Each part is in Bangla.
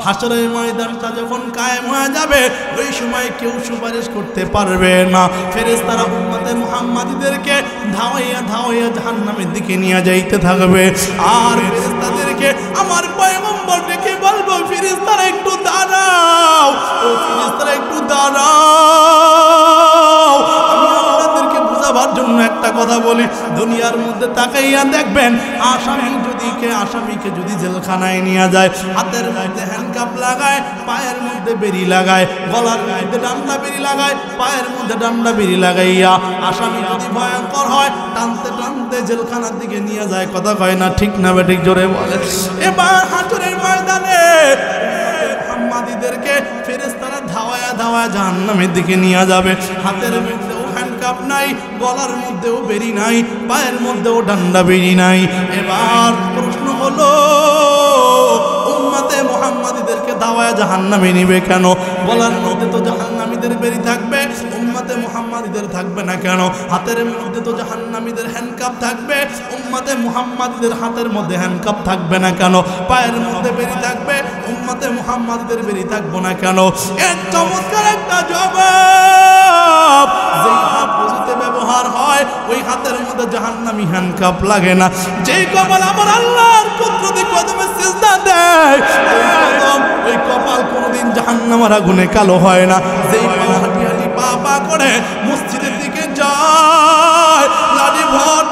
হাসরের ময়দানটা যখন কায়েম হয়ে যাবে ওই সময় কেউ সুপারিশ করতে পারবে না। ফেরেশতারা উম্মতে মুহাম্মাদীদেরকে ধাওয়াইয়া ধাওয়াইয়া জাহান্নামের দিকে নিয়ে যাইতে থাকবে। আর ফেরেশতাদেরকে আমার পয়গম্বর ডেকে বলবো, ফেরেশতারা একটু দাঁড়াও, ও ফেরেশতারা একটু দাঁড়াও। আমি আপনাদেরকে বোঝাবার জন্য একটা কথা বলি, দুনিয়ার মধ্যে তাকাইয়া দেখবেন আসামিকে যদি জেলখানায় নিয়ে যায়, হাতের মধ্যে হ্যান্ডকাপ লাগায়, পায়ের মধ্যে বেড়ি লাগায়, গলার মধ্যে ডান্ডা বেড়ি লাগায়, পায়ের মধ্যে ডান্ডা বেড়ি লাগাইয়া আসামি যদি ভয়ঙ্কর হয় টানতে টানতে জেলখানার দিকে নিয়ে যায়। কথা কয় না, ঠিক না বেঠিক? জোরে বলে। এবার হাসরের ময়দানে মুহাম্মাদীদেরকে ফেরেশতারা ধাওয়ায়া ধাওয়ায়া জাহান্নামের দিকে নিয়ে যাবে। হাতের মধ্যে হ্যান্ডকাপ নাই, গলার মধ্যেও বেরি নাই, পায়ের মধ্যেও ডান্ডা বেরি নাই। এবার প্রশ্ন হলো, উম্মতে মুহাম্মাদীদেরকে দাওয়ায়া জাহান্নামে নিবে কেন? গলার মধ্যে তো জাহান্নামীদের বেরি থাকবে, উম্মতে মুহাম্মাদীদের থাকবে না কেন? হাতের মধ্যে তো জাহান্নামীদের হ্যান্ডকাপ থাকবে, উম্মতে মুহাম্মাদীদের হাতের মধ্যে হ্যান্ডকাপ থাকবে না কেন? পায়ের মধ্যে বেরি থাকবে, উম্মতে মুহাম্মাদীদের বেরি থাকবো না কেন? এর চমৎকার একটা জবাব, যেই হাত বুঝতে ব্যবহার হয় ওই হাতের মধ্যে জাহান্নামী হ্যান্ডকাপ লাগে না। যেই কপাল আমার আল্লাহর কুদরতি কদমে সিজদা দেয়, ওই কপাল কোনোদিন জাহান্নামের আগুনে কালো হয় না। যেই হাঁটি হাঁটি পা পা করে মসজিদের দিকে যায়, লাঠি ভর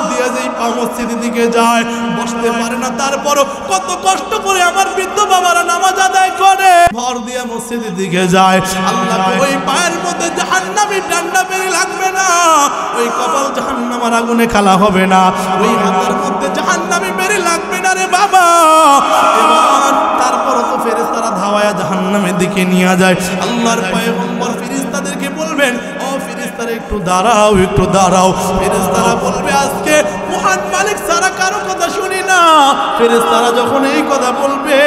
দিয়ে যেই পা মসজিদের দিকে যায়, বসতে পারে না, তারপরও কত কষ্ট করে আমার বৃদ্ধ বাবারা নামাজ আদায় করে ভর দিয়ে মসজিদের দিকে যায়। আল্লাহ ওই পায়ের মধ্যে জাহান্নামী ডান্ডা বেরি লাগবে না, ওই কপাল জাহান্নামের আগুনে কালা হবে না, ওই হাতের মধ্যে জাহান্নামী বেরি লাগবে না রে বাবা। এবার তারপরও তো ফেরেশতারা ধাওয়ায়া জাহান্নামের দিকে নিয়ে যায়। আল্লাহর পয়গম্বর ফেরেশতাদেরকে বলবেন, ও ফেরেশতারা একটু দাঁড়াও, একটু দাঁড়াও। ফেরেশতারা বলবে, আজকে মহান মালিক ছাড়া কারো কথা শুনি না। ফেরেশতারা যখন এই কথা বলবে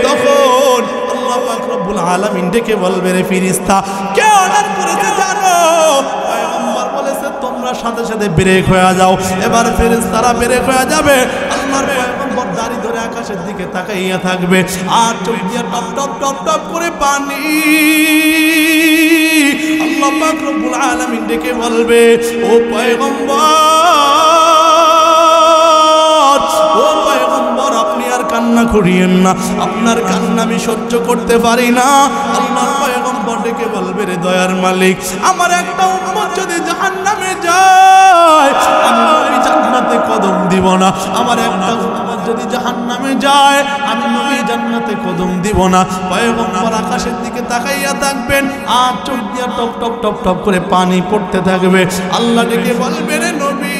তখন আল্লাহ পাক রব্বুল আলামিন ডেকে বলবে, রে ফেরেশতা কে অর্ডার করেছে জানো? পয়গম্বর বলেছে তোমরা সাথে সাথে ব্রেক হয়ে যাও। এবার ফেরেশতারা ব্রেক হয়ে যাবে। আল্লাহর পয়গম্বর দাড়ি ধরে আকাশের দিকে তাকাইয়া থাকবে, আর চোখ দিয়ে টপ টপ টপ টপ করে পানি। আল্লাহ পাক রব্বুল আলামিন ডেকে বলবে, ও পয়গম্বর, ও পয়গম্বর, আপনি আর কান্না করিয়েন না, আপনার কান্না আমি সহ্য করতে পারি না। আল্লাহর পয়গম্বর ডেকে বলবে, রে দয়ার মালিক, আমার একটা উম্মত যদি জাহান্নামে যায় আমি ওই জান্নাতে কদম দিব না। আমার একটা উম্মত যদি জাহান্নামে যায় আমি নবী জান্নাতে কদম দিব না। পয়গম্বর আকাশের দিকে তাকাইয়া থাকবেন, আর চোখ দিয়ে টপ টপ টপ টপ করে পানি পড়তে থাকবে। আল্লাহ ডেকে বলবে, রে নবী,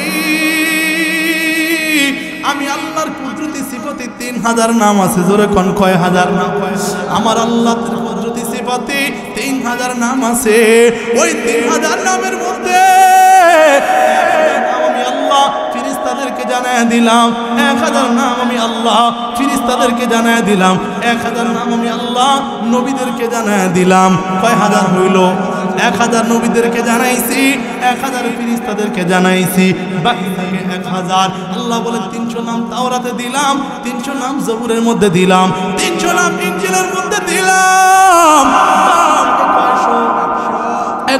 আমি আল্লাহর কুদরতি সিফাতে 3000 নাম আছে। জোরে কোন কয় হাজার নাম? আমার আল্লাহর কুদরতি সিফাতে 3000 নাম আছে। ওই 3000 নামের মধ্যে আমি আল্লাহ ফেরেশতাদেরকে জানায় দিলাম 1000 নাম, আমি আল্লাহ ফেরেশতাদেরকে জানায় দিলাম 1000 নাম, আমি আল্লাহ নবীদেরকে জানায় দিলাম। কয় হাজার হইল? 1000 নবীদেরকে জানাইছি, 1000 ফেরেশতাদেরকে জানাইছি, বাকি থাকে 1000। আল্লাহ বলে 300 নাম তাওরাতে দিলাম, 300 নাম জবুরের মধ্যে দিলাম, 300 নাম ইনজিলের মধ্যে দিলাম।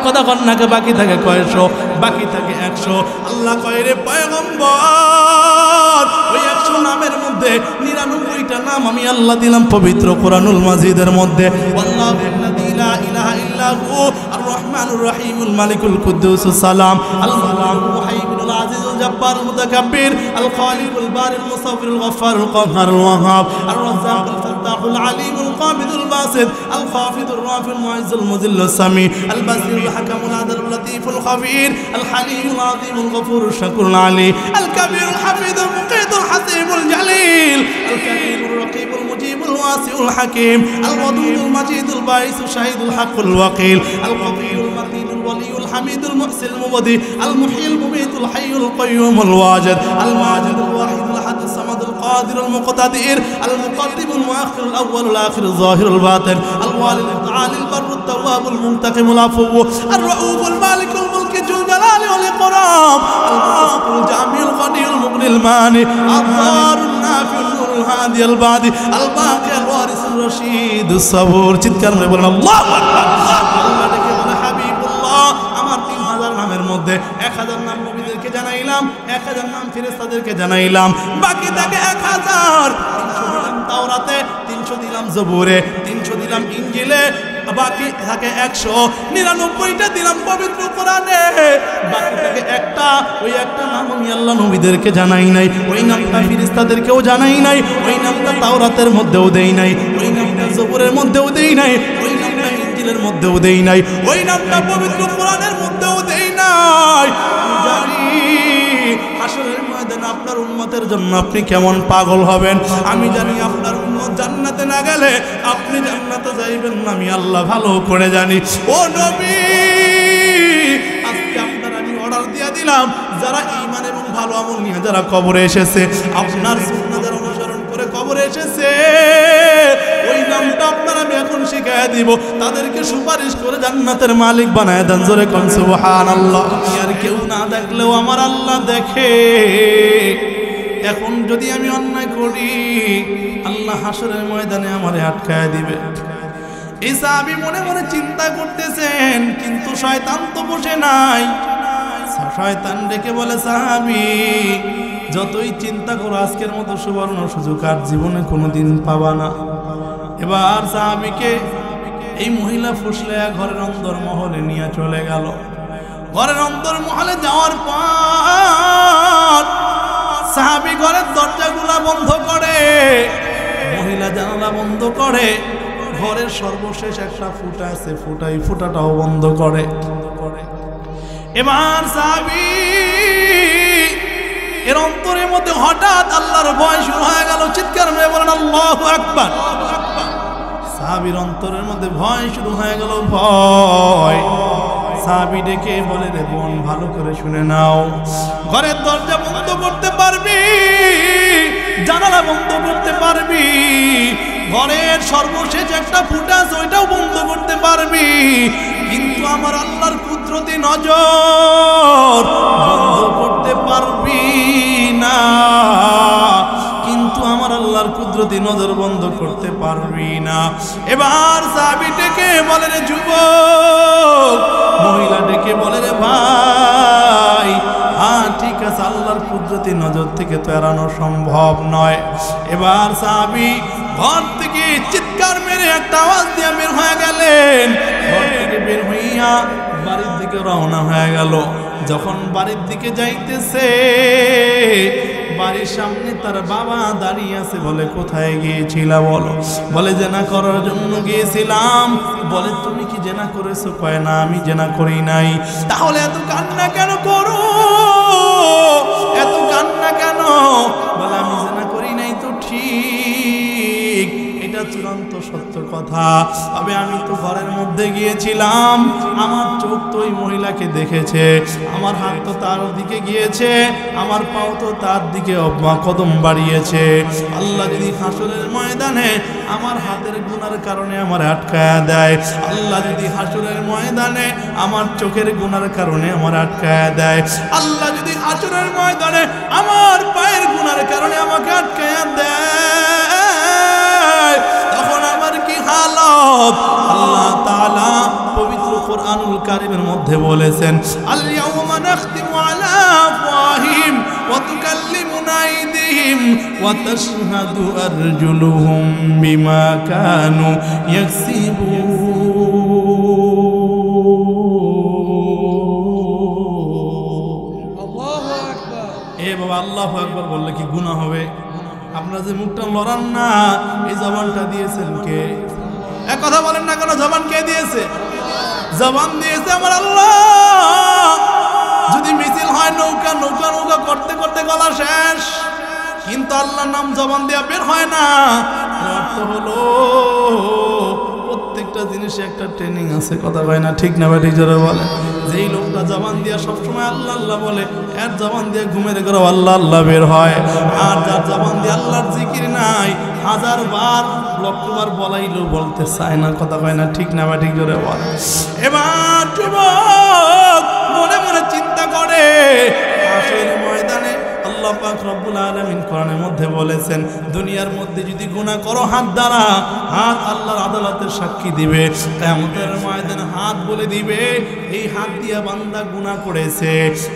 কথা কন্যাকে বাকি থাকে কয়শো? বাকি থাকে 100। আল্লাহ কয়, রে পয়গম্বর, ওই 100 নামের মধ্যে 99টা নাম আমি আল্লাহ দিলাম পবিত্র কোরআনুল মাজিদের মধ্যে। আল্লাহুল্লাযী লা ইলাহা ইল্লা হু আর রহমানুর রহিমুল মালিকুল কুদ্দুসুস সালাম আল-মুহাইমিনুল মুহাইমিনুল আজিজুল জব্বারুল মুতাকাব্বির আল খালিকুল বারিল মুসাফফিরুল গফফারুল কাহ্হারুল ওয়াহ্হাব আর রাজ্জাকুল ফাত্তাহুল আলিমুল কাবিদুল বাসিত আল খাফিদুর রাফিউল মুইজ্জুল মুযিল্লুস সামি আল বাসিরুল হাকামুল আদলুল লতীফুল খাবীর আল হালিমুল আযীমুল গফুরুশ শাকুরুল আলী আল কাবীরুল হাফিজুল মুকিতুল হাসিবুল জালিল আল কারীমুর রাকিবুল মুজিবুল ওয়াসিউল হাকীম আল ওয়াদুদুল মাজিদুল বাইসুল শাহীদুল হকুল ওয়াকিল আল কবিরুল মাতিনুল ওয়ালিউল হামিদুল মুহসিনুল মুবদি আল মুহয়িল মুমীতুল হাইয়ুল কাইয়্যুমুল ওয়াজিদ আল মাজিদুল ওয়াহিদুল আহাদুস সামাদুল কাদিরুল মুকতাদির আল মুকদ্দিমুল মুআখিরুল আউওয়ালুল আখিরুল যাহিরুল বাতিন আল ওয়ালিদুল আলিল বাররুত তাওয়াবুল মুনতাকিমুল আফুউ আর রাউফুল মালিকুল মুলকি যুল জালালি ওয়াল ইকরাম আল মুসিফুল জামিউল গনিয়ুল মুগনিল মানি আল দারুন নাফিউল আব্দুল হাদি আল বাদি আল বাকি আল ওয়ারিসুর রশিদুস সাবুর। চিৎকার করে বলেন আল্লাহু আকবার। আল্লাহ ডেকে বলে হাবিবুল্লাহ, আমার 3000 নামের মধ্যে 1000 নাম নবীদেরকে জানাইলাম, 1000 নাম ফেরেশতাদেরকে জানাইলাম, বাকি থাকে 1000। 300 দিলাম তাওরাতে, 300 দিলাম জবুরে, 300 দিলাম ইনজিলে, বাকি থাকে 199টা দিলাম পবিত্র কোরআনে। বাকি থাকে একটা, ওই একটা নাম আমি আল্লাহ নবীদেরকে জানাই নাই, ওই নামটা ফেরেশতাদেরকেও জানাই নাই, ওই নামটা তাওরাতের মধ্যেও দেই নাই, ওই নামটা জবুরের মধ্যেও দেই নাই, ওই নামটা ইনজিলের মধ্যেও দেই নাই, ওই নামটা পবিত্র কোরআনের মধ্যেও দেই নাই। আমি জানি হাশরের ময়দানে আপনার উম্মতের জন্য আপনি কেমন পাগল হবেন। আমি জানি আপনার উম্মত জান্নাতে না গেলে আপনি জান্নাতে যাইবেন না, আমি আল্লাহ ভালো করে জানি। ও নবী, আজকে আপনার আমি অর্ডার দিয়ে দিলাম, যারা ঈমান এবং ভালো আমল নিয়ে যারা কবরে এসেছে, আপনার সুন্নাহ যারা অনুসরণ করে কবরে এসেছে, ওই নামটা আপনার আমি এখন শিখাইয়া দিব, তাদেরকে সুপারিশ করে জান্নাতের মালিক বানায় দেন। জোরে কোন সুবহানাল্লাহ। আর কেউ না দেখলেও আমার আল্লাহ দেখে। এখন যদি আমি অন্যায় করি, আল্লাহ হাশরের ময়দানে আমারে আটকায় দিবে। এই সাহাবী মনে মনে চিন্তা করতেছেন, কিন্তু শয়তান তো বসে নাই। শয়তান ডেকে বলে, সাহাবী যতই চিন্তা করো, আজকের মতো সুবর্ণ সুযোগ আর জীবনে কোনোদিন পাবা না। এবার সাহাবীকে এই মহিলা ফুসলে ঘরের অন্দর মহলে নিয়ে চলে গেল। ঘরের অন্দর মহলে যাওয়ার পর সাহাবী ঘরের দরজাগুলা বন্ধ করে, মহিলা জানালা বন্ধ করে, ঘরের সর্বশেষ একটা ফুটা আছে, ফুটাটাও বন্ধ করে। এবার সাহাবী এর অন্তরের মধ্যে হঠাৎ আল্লাহর ভয় শুরু হয়ে গেল। চিৎকার মেরে বলেন আল্লাহু আকবার। সাহাবীর অন্তরের মধ্যে ভয় শুরু হয়ে গেল, ভয়। সাহাবী ডেকে বলে, রে বোন, ভালো করে শুনে নাও, ঘরের দরজা বন্ধ করতে পারবি, জানালা বন্ধ করতে পারবি, ঘরের সর্বশেষ একটা ফুটা আছে ওইটাও বন্ধ করতে পারবি, কিন্তু আমার আল্লাহর কুদরতি নজর বন্ধ করতে পারবি না। কিন্তু আমার আল্লাহর কুদরতি নজর বন্ধ করতে পারবি না। এবার সাহাবী ডেকে বলে, রে যুবক, মহিলা ডেকে বলে, রে ভাই, হ্যাঁ ঠিক আছে, আল্লাহর কুদরতি নজর থেকে তো এড়ানো সম্ভব নয়। এবার সাহাবী ঘর থেকে চিৎকার মেরে একটা আওয়াজ দিয়ে বের হয়ে গেলেন। ঘর থেকে বের হইয়া বাড়ির দিকে রওনা হয়ে গেল। যখন বাড়ির দিকে যাইতেছে, বাড়ির সামনে তার বাবা দাঁড়িয়ে আছে। বলে, কোথায় গিয়েছিলা বলো? বলে, জেনা করার জন্য গিয়েছিলাম। বলে, তুমি কি জেনা করেছো? কয়, না, আমি জেনা করি নাই। তাহলে এত কান্না কেন করো? এত কান্না কেন? বলে, আমি জেনা করি নাই তো ঠিক, এটা চূড়ান্ত সত্য কথা। তবে আমি তো ঘরের মধ্যে গিয়েছিলাম, আমার চোখ তো ওই মহিলাকে দেখেছে, আমার হাত তো তার দিকে গিয়েছে, আমার পাও তো তার দিকে কদম বাড়িয়েছে। আল্লাহ যদি হাসরের ময়দানে আমার হাতের গুনার কারণে আমার আটকায়া দেয়, আল্লাহ যদি হাসরের ময়দানে আমার চোখের গুনার কারণে আমার আটকায়া দেয়, আল্লাহ যদি হাসরের ময়দানে আমার পায়ের গুনার কারণে আমাকে আটকায়া দেয়, তখন আমার কি হালত? আল্লাহ তাআলা পবিত্র কোরআনুল কারীমের মধ্যে বলেছেন, আল ইয়াউমা নাখতিমু আলা আফওয়াহিহিম ওয়া তুকাল্লিমুনা আইদিহিম ওয়া তাশহাদু আরজুলুহুম বিমা কানু ইয়াকসিবুন। আল্লাহু আকবার। এ বাবা, আল্লাহু আকবার বললে কি গুনাহ হবে? আপনারা যে মুখটা লড়ান না, এই জবানটা দিয়েছেন কে? এক কথা বলেন না কেন? জবান কে দিয়েছে? জবান দিয়েছে আমার আল্লাহ। যদি মিছিল হয় নৌকা নৌকা নৌকা করতে করতে গলা শেষ, কিন্তু আল্লাহর নাম জবান দেয়া বের হয় না। অর্থ হলো প্রত্যেকটা জিনিসে একটা ট্রেনিং আছে। কথা হয় না? ঠিক না ভাই? ঠিক জোরে বলে। যেই লোকটা জবান দিয়া সবসময় আল্লাহ আল্লাহ বলে, এর জবান দিয়ে ঘুমের ঘরে আল্লাহ আল্লাহ বের হয়। আর যার জবান দিয়ে আল্লাহর জিকির নাই, 1000 বার 1,00,000 বার বলাইলেও বলতে চায় না। কথা হয় না? ঠিক না ভাই? ঠিক জোরে বলে। এবার যুবক মনে মনে চিন্তা করে, হাসরের ময়দানে আল্লাহ আল্লাহ পাক রব্বুল আলামিন কোরআনের মধ্যে বলেছেন, দুনিয়ার মধ্যে যদি গুনাহ করো হাত দ্বারা, হাত আল্লাহর আদালতের সাক্ষী দিবে। কিয়ামতের ময়দানে হাত বলে দিবে, এই হাত দিয়া বান্দা গুনাহ করেছে।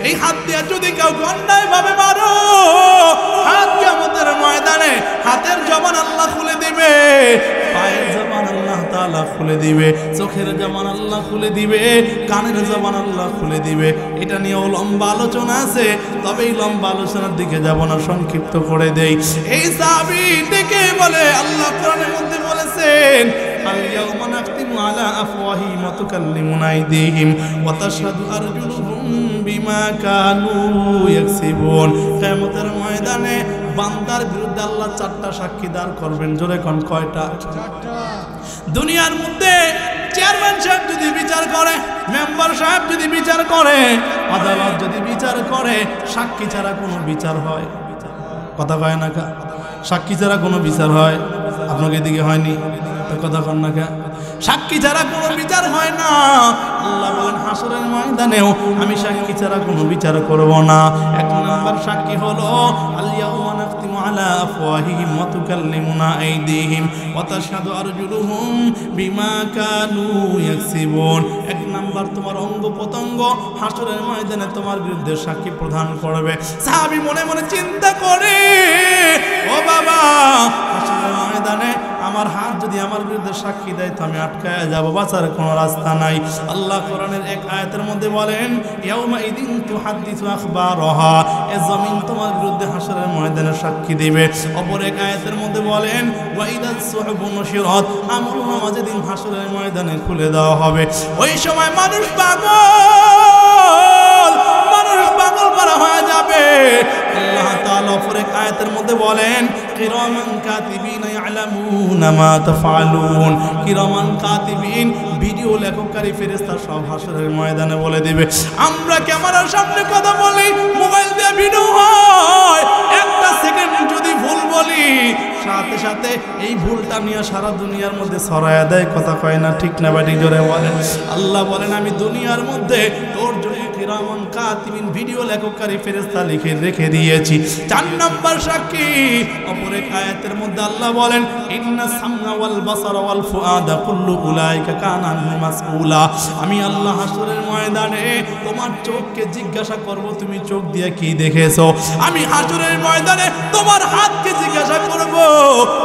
এই হাত দিয়া যদি কেউ অন্যায়ভাবে মারো, হাত কিয়ামতের ময়দানে হাতের জবান আল্লাহ খুলে দিবে, পায়ের জবান আল্লাহ তাআলা খুলে দিবে, চোখের জবান আল্লাহ খুলে দিবে, কানের জবান আল্লাহ খুলে দিবে। এটা নিয়েও লম্বা আলোচনা আছে, তবে এই লম্বা আলোচনার দিকে যাব না, সংক্ষিপ্ত করে দেই। এই সাহাবী ডেকে বলে, আল্লাহ কোরআনের মধ্যে বলেছেন, আল-ইয়াওমা নাখতিমু আলা আফওয়াহিহিম ওয়া তুকাল্লিমুনা আইদিহিম ওয়া তাশহাদু আরজুলুহুম বিমা কানু ইয়াকসিবুন। কিয়ামতের ময়দানে বান্দার বিরুদ্ধে আল্লাহ চারটা সাক্ষী দাঁড় করবেন। জোরে কোন কয়টা? দুনিয়ার মধ্যে চেয়ারম্যান সাহেব যদি বিচার করে, মেম্বার সাহেব যদি বিচার করে, আদালত যদি বিচার করে, সাক্ষী ছাড়া কোনো বিচার হয়? কথা কয় না কা? সাক্ষী ছাড়া কোনো বিচার হয়? আপনাকে এদিকে হয়নি তো কথা কন না কা? সাক্ষী ছাড়া কোনো বিচার হয় না। আল্লাহ বলেন, হাসরের ময়দানেও আমি সাক্ষী ছাড়া কোনো বিচার করব না। এক নম্বর সাক্ষী হলো, আল-ইয়াওমা নাখতিমু আলা আফওয়াহিহিম ওয়া তুকাল্লিমুনা আইদিহিম ওয়া তাশহাদু আরজুলুহুম বিমা কানু ইয়াকসিবুন। এক নম্বর তোমার অঙ্গ প্রত্যঙ্গ হাসরের ময়দানে তোমার বিরুদ্ধে সাক্ষী প্রদান করবে। সাহাবী মনে মনে চিন্তা করে, ও বাবা, হাসরের ময়দানে আমার হাত যদি আমার বিরুদ্ধে সাক্ষী দেয় তো আমি আটকায় যাব, বাঁচার কোনো রাস্তা নাই। আল্লাহ কোরআনের এক আয়াতের মধ্যে বলেন, ইয়াউমা ইদিন তুহাদ্দিসু আখবারহা, এ জমিন তোমার বিরুদ্ধে হাসরের ময়দানে সাক্ষী দিবে। অপর এক আয়াতের মধ্যে বলেন, ওয়া ইদাস সুহুবু নুশিরাত, আমলনামা যেদিন হাসরের ময়দানে খুলে দেওয়া হবে, ওই সময় মানুষ পাগল করা হয়ে যাবে। আল্লাহ তাআলা অপর এক আয়াতের মধ্যে বলেন, কিরামান কাতিবিন ইয়ালামুনা মা তাফআলুন। কিরামান কাতিবিন, ভিডিও লেখককারী ফেরেশতা সব হাসরের ময়দানে বলে দিবে। আমরা ক্যামেরার সামনে কথা বলি, মোবাইল দিয়ে ভিডিও হয়, একটা সেকেন্ড যদি ভুল বলি, সাথে সাথে এই ভুলটা নিয়ে সারা দুনিয়ার মধ্যে ছড়ায়া দেয়। কথা কয় না? ঠিক না বাটি? জোরে বলেন। আল্লাহ বলেন, আমি দুনিয়ার মধ্যে তোর জন্য কিরামান কাতিবিন, ভিডিও লেখককারী ফেরেশতা লিখে রেখে দিয়েছি। 4 নম্বর সাক্ষী অপর এক আয়াতের মধ্যে আল্লাহ বলেন, ইন্না সামনা ওয়াল বাসারা ওয়াল ফুআদা কুল্লু উলাইকা কানা আনহু মাসউলা। আমি আল্লাহ হাসরের ময়দানে তোমার চোখকে জিজ্ঞাসা করব, তুমি চোখ দিয়ে কি দেখেছো। আমি হাসরের ময়দানে তোমার হাতকে জিজ্ঞাসা করব,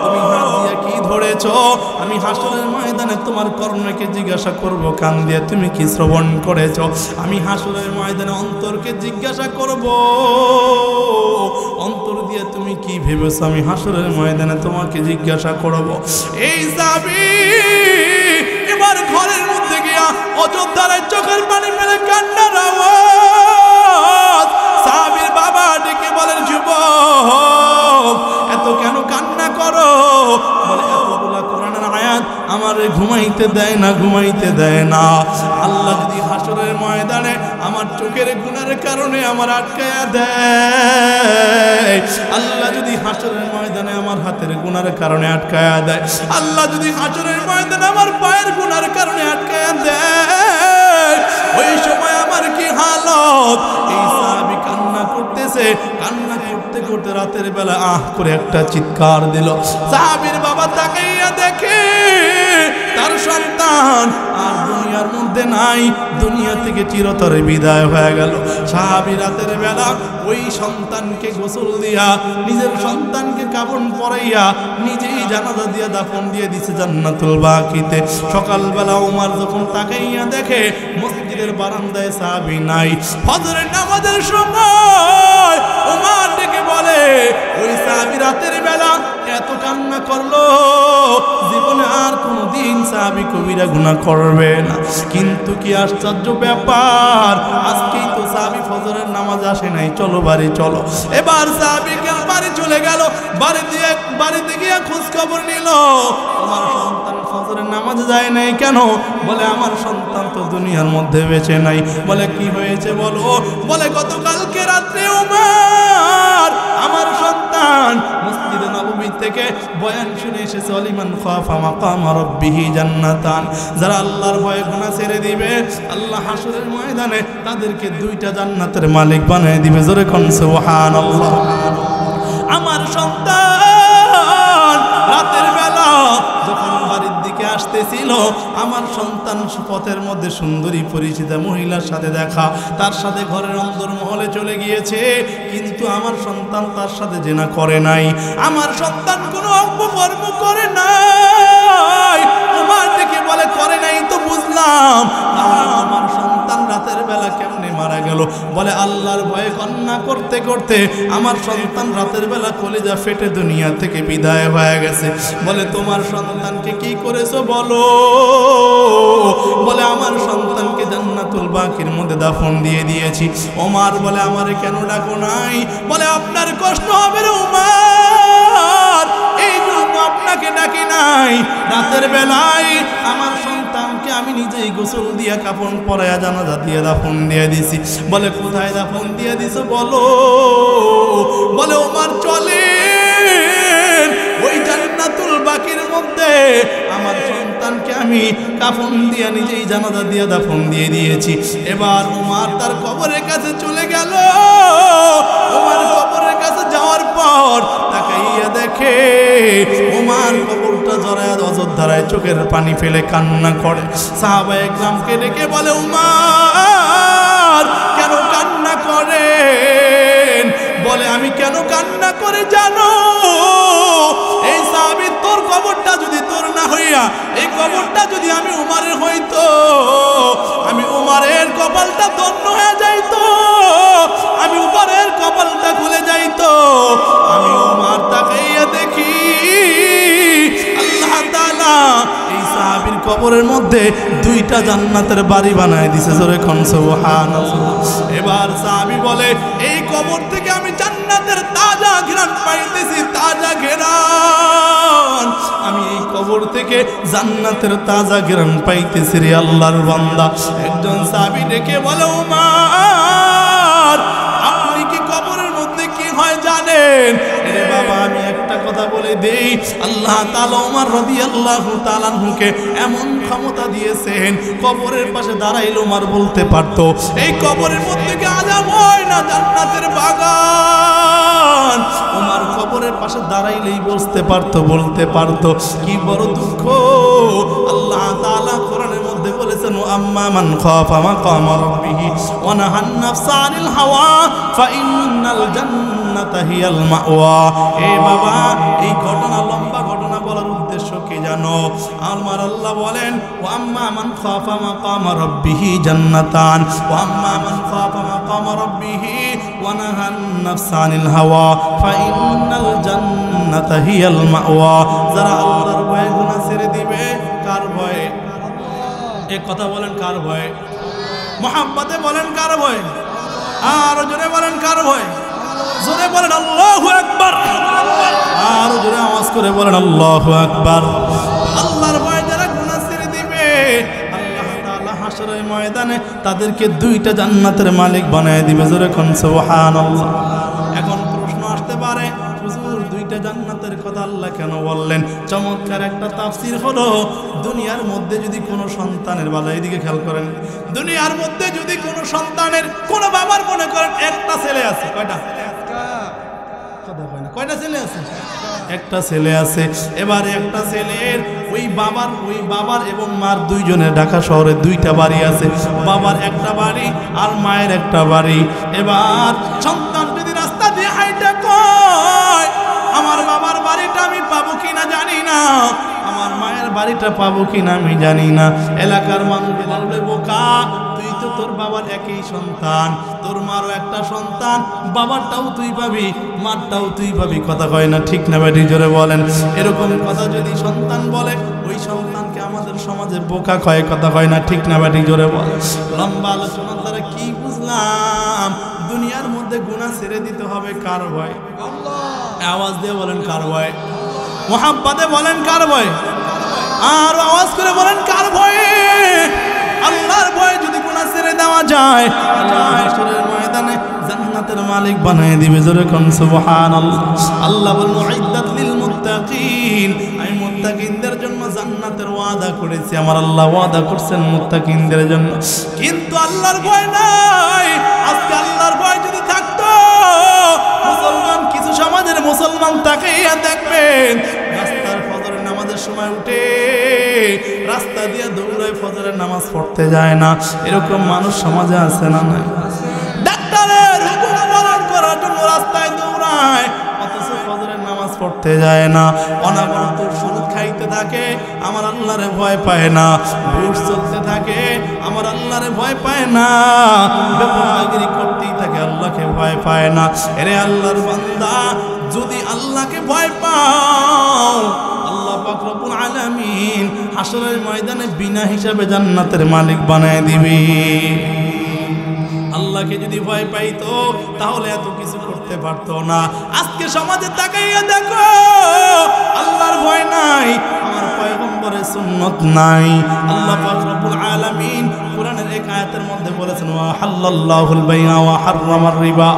তুমি হাত দিয়ে কি ধরেছো। আমি হাসরের ময়দানে তোমার কর্ণকে জিজ্ঞাসা করব, কান দিয়ে তুমি কি শ্রবণ করেছো। আমি হাসরের ময়দানে অন্তরকে জিজ্ঞাসা করব, অন্তর দিয়ে তুমি কি ভেবেছো। আমি হাসরের ময়দানে তোমাকে জিজ্ঞাসা করব। এই যাবি এবার ঘরের মধ্যে গিয়া অযোধ্যার চোখের পানি ফেলে কান্নার আওয়াজ। সাহাবীর বাবা ডেকে বলেন, যুবক, এত কেন কান্না করো? বলে, এতগুলা কোরআনের আয়াত আমারে ঘুমাইতে দেয় না, ঘুমাইতে দেয় না। আল্লাহ যদি হাসরের ময়দানে আমার চোখের গুনার কারণে আমার আটকায়া দেয়, আল্লাহ যদি হাসরের ময়দানে আমার হাতের গুনার কারণে আটকায়া দেয়, আল্লাহ যদি হাসরের ময়দানে আমার পায়ের গুনার কারণে আটকায়া দেয়, ওই সময় আমার কি হালত। এই সাহাবী কান্না করতেছে, কান্না করতে করতে রাতের বেলা আহ করে একটা চিৎকার দিল। সাহাবীর বাবা তাকাইয়া দেখে তার সন্তান আর দুনিয়ার মধ্যে নাই, দুনিয়া থেকে চিরতরে বিদায় হয়ে গেল। সাহাবী রাতের বেলা ওই সন্তানকে গোসল দিয়া, নিজের সন্তানকে কাফন পরাইয়া, নিজেই জানাজা দিয়া দাফন দিয়ে দিছে জান্নাতুল বাকিতে। সকালবেলা ওমর যখন তাকাইয়া দেখে মসজিদের বারান্দায় সাহাবী নাই। ফজরের নামাজের সময় ওমর ডেকে বলে, ওই সাহাবী রাতের বেলা এত কান্না করলো, জীবনে আর কোনদিন সাহাবী কবিরা গুনাহ করবে না। কিন্তু কি আশ্চর্য ব্যাপার, আজকেই তো সাহাবী ফজরের নামাজ আসে নাই, চলো বাড়ি চলো। এবার সাহাবী বাড়ি চলে গেল, বাড়িতে গিয়ে খোঁজ খবর নিল, আমার সন্তান ফজরের নামাজ যায় নাই কেন? বলে, আমার সন্তান তো দুনিয়ার মধ্যে বেঁচে নাই। বলে, কি হয়েছে বলো? বলে, গতকালকে রাত্রে ওমর আমার সন্তান মসজিদে নববী থেকে বয়ান শুনে এসেছে লিমান খাফা মাকাম রাব্বিহি জান্নাতান, যারা আল্লাহর ভয়ে গুনাহ ছেড়ে দিবে আল্লাহ হাসরের ময়দানে তাদেরকে দুইটা জান্নাতের মালিক বানিয়ে দিবে। জোরে কোন সুবহানাল্লাহ। আমার সন্তান রাতের বেলা যখন বাড়ির দিকে আসতেছিল, আমার সন্তান পথের মধ্যে সুন্দরী পরিচিতা মহিলার সাথে দেখা, তার সাথে ঘরের অন্দরমহলে চলে গিয়েছে, কিন্তু আমার সন্তান তার সাথে জেনা করে নাই, আমার সন্তান কোনো অপকর্ম করে নাই। তোমার থেকে বলে করে নাই তো বুঝলাম, আমার সন্তান রাতের বেলা কেমনে মারা গেল? বলে আল্লাহর ভয়ে কান্না করতে করতে আমার সন্তান রাতের বেলা কলিজা ফেটে দুনিয়া থেকে বিদায় হয়ে গেছে। বলে তোমার সন্তানকে কি করেছো বলো? বলে আমার সন্তানকে জান্নাতুল বাকির মধ্যে দাফন দিয়ে দিয়েছি। ওমর বলে আমারে কেন ডাকো নাই? বলে আপনার কষ্ট হবে রে ওমর, এই জন্য আপনাকে ডাকি নাই। রাতের বেলায় আমার সন্তানকে আমি নিজেই গোসল দিয়া কাফন পরায়া জানাজা দিয়ে দাফন দিয়ে দিছি। বলে কোথায় দাফন দিয়ে দিছো বলো? বলে ওমর চলে ওই জান্নাতুল বাকির মধ্যে আমার সন্তানকে আমি কাফন দিয়া নিজেই জানাজা দিয়ে দাফন দিয়ে দিয়েছি। এবার ওমর তার কবরের কাছে চলে গেল। ওমর কবরের কাছে যাওয়ার পর তাকাইয়া দেখে ওমর কবরটা জড়ায় অযোধ্যায় চোখের পানি ফেলে কান্না করে। সাহাবায়ে কেরামকে ডেকে বলে ওমর কেন কান্না করেন? বলে আমি কেন কান্না করে জানো? এই সাহাবী তোর কবরটা যদি তোর না হইয়া এই কবরটা যদি আমি উমারের হইতো, আমি উমারের কপালটা ধন্য হয়ে যাইতো, আমি উমারের কপালটা খুলে যাইতো। আমি উমার তাকাইয়া দেখি আল্লাহ তাআলা এই সাহাবীর কবরের মধ্যে দুইটা জান্নাতের বাড়ি বানায় দিয়েছে। জোরে কোন সুবহানাল্লাহ। এবার সাহাবী বলে এই কবর থেকে আমি জান্নাতের তাজা ঘ্রাণ পাইতেছি, তাজা ঘ্রাণ। আমি এই কবর থেকে জান্নাতের তাজা ঘ্রাণ পাইতেছি রে আল্লাহর বান্দা। একজন সাহাবী ডেকে বলে ওমর আপনি কি কবরের মধ্যে কি হয় জানেন? আরে বাবা আমি একটা কথা বলে দেই, আল্লাহ তাআলা ওমর রাদিয়াল্লাহু তাআলা আনহুকে এমন ক্ষমতা দিয়েছেন, কবরের পাশে দাঁড়াইলে ওমর বলতে পারতো এই কবরের মধ্যে কি আযাব হয় না জান্নাতের বাগান? ওমর কবরের পাশে দাঁড়াইলেই বলতে পারতো। কি বড় দুঃখ! আল্লাহ তাআলা কোরআনের মধ্যে বলেছেন আম্মা মান খাফা মাকাম রাব্বিহি ওয়া নাহান নাফসা আনিল হাওয়া ফাইন্নাল জান্নাতা হিয়াল মাওয়া। এ বাবা এই ঘটনা লম্বা ঘটনা বলার উদ্দেশ্য কি জানো? আমার আল্লাহ বলেন ওয়া আম্মা মান খাফা মাকাম রাব্বিহি জান্নাতান ওয়া আম্মা মান খাফা মাকাম রাব্বিহি ওয়া নাহান নাফসা আনিল হাওয়া ফাইন্নাল জান্নাতা হিয়াল মাওয়া। যারা আল্লাহর ভয়ে গুনাহ ছেড়ে দিবে, কার ভয়ে? এই কথা বলেন কার ভয়ে? মুহাব্বতে বলেন কার ভয়ে? আর জোরে বলেন কার ভয়ে? জোরে বলেন আল্লাহু আকবার। আর জোরে আওয়াজ করে বলেন আল্লাহু আকবার। আল্লাহর ভয়ে যারা গুনাহ ছেড়ে দিবে আল্লাহ তাআলা হাশরের ময়দানে তাদেরকে দুইটা জান্নাতের মালিক বানায় দিবে। জোরে কোন সুবহানাল্লাহ। এখন প্রশ্ন আসতে পারে হুজুর দুইটা জান্নাতের কথা আল্লাহ কেন বললেন? চমৎকার একটা তাফসীর হলো দুনিয়ার মধ্যে যদি কোনো সন্তানের বালা, এদিকে খেয়াল করেন, দুনিয়ার মধ্যে যদি কোনো সন্তানের কোনো বাবার মনে করেন একটা ছেলে আছে, কয়টা ছেলে আছে? একটা ছেলে আছে। এবার একটা ছেলের ওই বাবার এবং মার দুইজনের ঢাকা শহরে দুইটা বাড়ি আছে। বাবার একটা বাড়ি আর মায়ের একটা বাড়ি। এবার সন্তান যদি রাস্তা দিয়ে হাইটা কয় আমার বাবার বাড়িটা আমি পাবো কিনা জানি না, আমার মায়ের বাড়িটা পাবো কিনা আমি জানি না, এলাকার মানুষ বলবে বোকা তুই তো তোর বাবার একই সন্তান, তোর মারও একটা সন্তান, বাবারটাও তুই পাবি মারটাও তুই পাবি। কথা কয় না ঠিক না বেটি? জোরে বলেন। এরকম কথা যদি সন্তান বলে ওই সন্তানকে আমাদের সমাজে বোকা কয়। কথা কয় না ঠিক না বেটি? জোরে বল। লম্বা আলোচনার দ্বারা কি বুঝলাম? দুনিয়ার মধ্যে গুনাহ ছেড়ে দিতে হবে কার ভয়? আওয়াজ দিয়ে বলেন কার ভয়? মুহাব্বতে বলেন কার ভয়? আর আওয়াজ করে বলেন কার ভয়ে? আল্লাহর ভয়ে যদি গুনাহ ছেড়ে দেওয়া যায় হাশরের ময়দানে জান্নাতের মালিক বানিয়ে দিবে। জোরে কোন সুবহানাল্লাহ। আল্লাহ বলেন উইদ্দাত আলামিন আমি মুত্তাকিনদের জন্য জান্নাতের ওয়াদা করেছি আমার আল্লাহ ওয়াদা করছেন মুত্তাকিনদের জন্য কিন্তু আল্লাহর ভয় নাই আজকে আল্লাহর ভয় যদি থাকতো মুসলমান কিছু সমাজের মুসলমান তাকাইয়া দেখবেন রাস্তার ফজরের নামাজের সময় উঠে রাস্তা দিয়ে দৌড়ায় ফজরের নামাজ পড়তে যায় না এরকম মানুষ সমাজে আছে না নাই ডাক্তারের হুকুম পালন করার জন্য রাস্তায় দৌড়ায় অথচ ফজরের নামাজ পড়তে যায় না অনাবরত সুদ খাইতে থাকে আমার আল্লাহরে ভয় পায় না ঘুষ চলতে থাকে আমার আল্লাহরে ভয় পায় না বেপরোয়াগিরি করতেই থাকে আল্লাহকে ভয় পায় না এরে আল্লাহর বান্দা যদি আল্লাহকে ভয় পাও আল্লাহ পাক রব্বুল আলামিন হাসরের ময়দানে বিনা হিসাবে জান্নাতের মালিক বানায় দিবে আল্লাহকে যদি ভয় পাইতো তাহলে এত কিছু করতে পারতো না আজকে সমাজে তাকাইয়া দেখো আল্লাহর ভয় নাই আমার পয়গম্বরের সুন্নাত নাই আল্লাহ পাক রব্বুল আলামিন কোরআনের এক আয়াতের মধ্যে বলেছেন ওয়া হাল্লাল্লাহুল বাই'a ওয়া হাররামার রিবা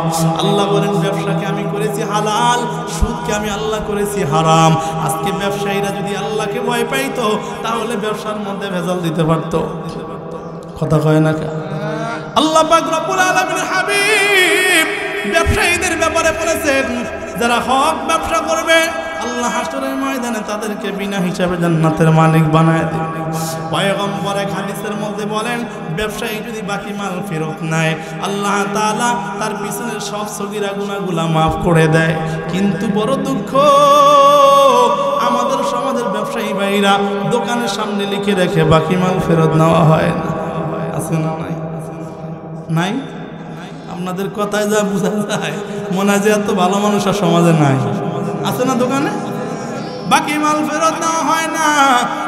আল্লাহ বলেন ব্যবসাকে আমি করেছি হালাল সুদকে আমি আল্লাহ করেছি হারাম আজকে ব্যবসায়ীরা যদি আল্লাহকে ভয় পাইতো তাহলে ব্যবসার মধ্যে ভেজাল দিতে পারতো কথা কয় না আল্লাহ পাক রব্বুল আলামিনের হাবিব ব্যবসায়ীদের ব্যাপারে বলেছেন যারা হক ব্যবসা করবে আল্লাহ হাসরের ময়দানে তাদেরকে বিনা হিসাবে জান্নাতের মালিক বানায় দিবেন পয়গম্বর এক হাদিসের মধ্যে বলেন ব্যবসায়ী যদি বাকি মাল ফেরত নেয় আল্লাহ তাআলা তার পিছনের সব সগীরা গুনাহগুলো maaf করে দেয় কিন্তু বড় দুঃখ আমাদের সমাজের ব্যবসায়ী ভাইরা দোকানের সামনে লিখে রেখে বাকি মাল ফেরত নেওয়া হয় না আছে না নাই নাই আপনাদের কথায় যা বোঝা যায় মনে হয় যে এত ভালো মানুষ আর সমাজে নাই আছে না দোকানে বাকি মাল ফেরত নেওয়া হয় না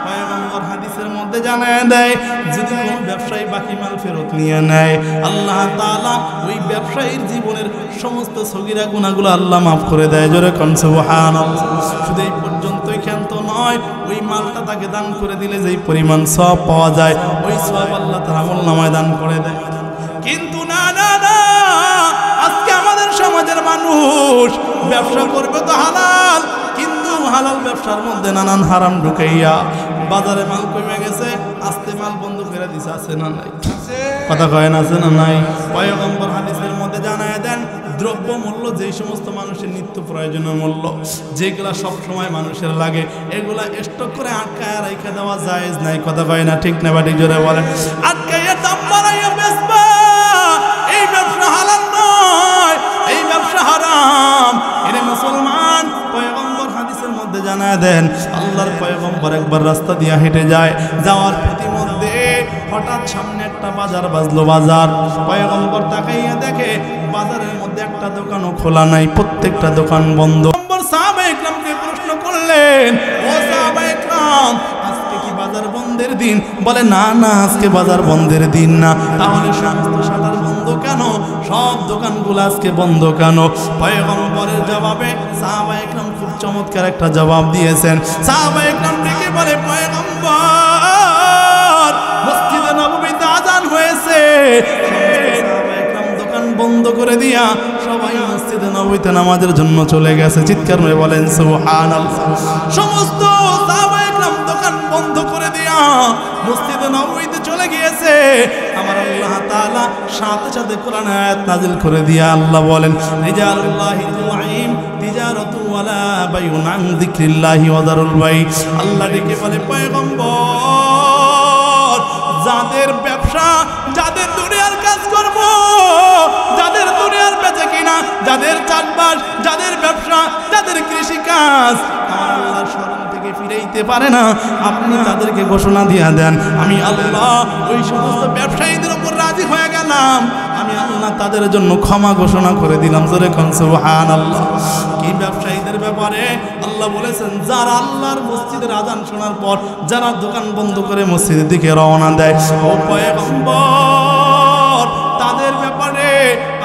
পয়গম্বর হাদিসের মধ্যে জানায় দেয় যদি কোনো ব্যবসায়ী বাকি মাল ফেরত নিয়ে নেয় আল্লাহ তাআলা ওই ব্যবসায়ীর জীবনের সমস্ত সগীরা গুনাহগুলো আল্লাহ মাফ করে দেয় জোরে কোন সুবহানাল্লাহ শুধু এই পর্যন্তই ক্ষান্ত নয় ওই মালটা তাকে দান করে দিলে যেই পরিমাণ সওয়াব পাওয়া যায় ওই সওয়াব আল্লাহ তাআলা আমলনামায় দান করে দেয় কিন্তু না না না আজকে আমাদের সমাজের মানুষ ব্যবসা করবে তো হালাল কিন্তু হালাল ব্যবসার মধ্যে নানান হারাম ঢুকাইয়া বাজারে মাল কমে গেছে আস্তে মাল বন্ধ করে দিছে আছে না নাই কথা কয় না আছে না নাই পয়গম্বর হাদিসের মধ্যে জানায় দেন দ্রব্য মূল্য যেই সমস্ত মানুষের নিত্য প্রয়োজনীয় মূল্য যেগুলা সব সময় মানুষের লাগে এগুলা স্টক করে আটকায় রেখে দেওয়া জায়েজ নাই কথা কয় না ঠিক না বাড়ি জোরে বলেন আটকাইয়া দাম বাড়াইয়া বেচবা এই ব্যবসা হালাল নয় এই ব্যবসা হারাম এরে মুসলমান পয়গম্বর হাদিসের মধ্যে জানায় দেন আল্লাহর পয়গম্বর একবার রাস্তা দিয়ে হেঁটে যায় যাওয়ার প্রতিমধ্যে হঠাৎ সামনে একটা বাজার বাজলো বাজার পয়গম্বর তাকাইয়া দেখে বাজারের মধ্যে একটা দোকানও খোলা নাই প্রত্যেকটা দোকান বন্ধ সাহাবায়ে কেরামকে প্রশ্ন করলেন ও সাহাবায়ে কেরাম আজকে কি বাজার বন্ধের দিন বলে না না আজকে বাজার বন্ধের দিন না তাহলে সমস্ত শাটার বন্ধ কেন সব দোকানগুলো আজকে বন্ধ কেন পয়গম্বরের জবাবে সাহাবায়ে কেরাম খুব চমৎকার একটা জবাব দিয়েছেন সাহাবায়ে কেরাম ডেকে বলে পয়গম্বর মসজিদে নববীতে আযান হয়েছে সাহাবায়ে কেরাম দোকান বন্ধ করে দিয়া সবাই মসজিদে নববীতে নামাজের জন্য চলে গেছে চিৎকার করে বলেন সুবহানাল্লাহ সমস্ত সাহাবায়ে কেরাম দোকান বন্ধ করে দিয়া মসজিদে নববীতে চলে গিয়েছে আমার আল্লাহ তাআলা সাথে সাথে কোরআন আয়াত নাযিল করে দিয়া আল্লাহ বলেন রিজালুল্লাহি তুআইম তিজারাতু ওয়ালা বাইউন আন যিকরিল্লাহি ওয়া দারুল বাই আল্লাহ ডেকে বলে পয়গম্বর যাদের ব্যবসা যাদের দুনিয়ার কাজ করব যাদের দুনিয়ার বেচা কিনা যাদের চাষবাস যাদের ব্যবসা যাদের কৃষি কাজ আমার আল্লাহর শরণ থেকে ফিরাইতে পারে না আপনি তাদেরকে ঘোষণা দিয়ে দেন আমি আল্লাহ ওই সমস্ত ব্যবসায়ীদের উপর রাজি হয়ে গেলাম আমি আল্লাহ তাদের জন্য ক্ষমা ঘোষণা করে দিলাম জোরে কোন সুবহানাল্লাহ কি ব্যবসায়ীদের ব্যাপারে আল্লাহ বলেছেন যারা আল্লাহর মসজিদের আযান শোনার পর যারা দোকান বন্ধ করে মসজিদের দিকে রওনা দেয় ও পয়গম্বর তাদের ব্যাপারে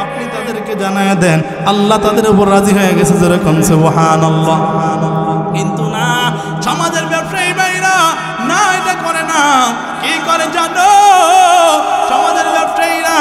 আপনি তাদেরকে জানায় দেন আল্লাহ তাদের উপর রাজি হয়ে গেছে জোরে কোন সুবহানাল্লাহ কিন্তু না সমাজের ব্যবসায়ী ভাইরা না এটা করে না কি করে জানো সমাজের ব্যবসায়ীরা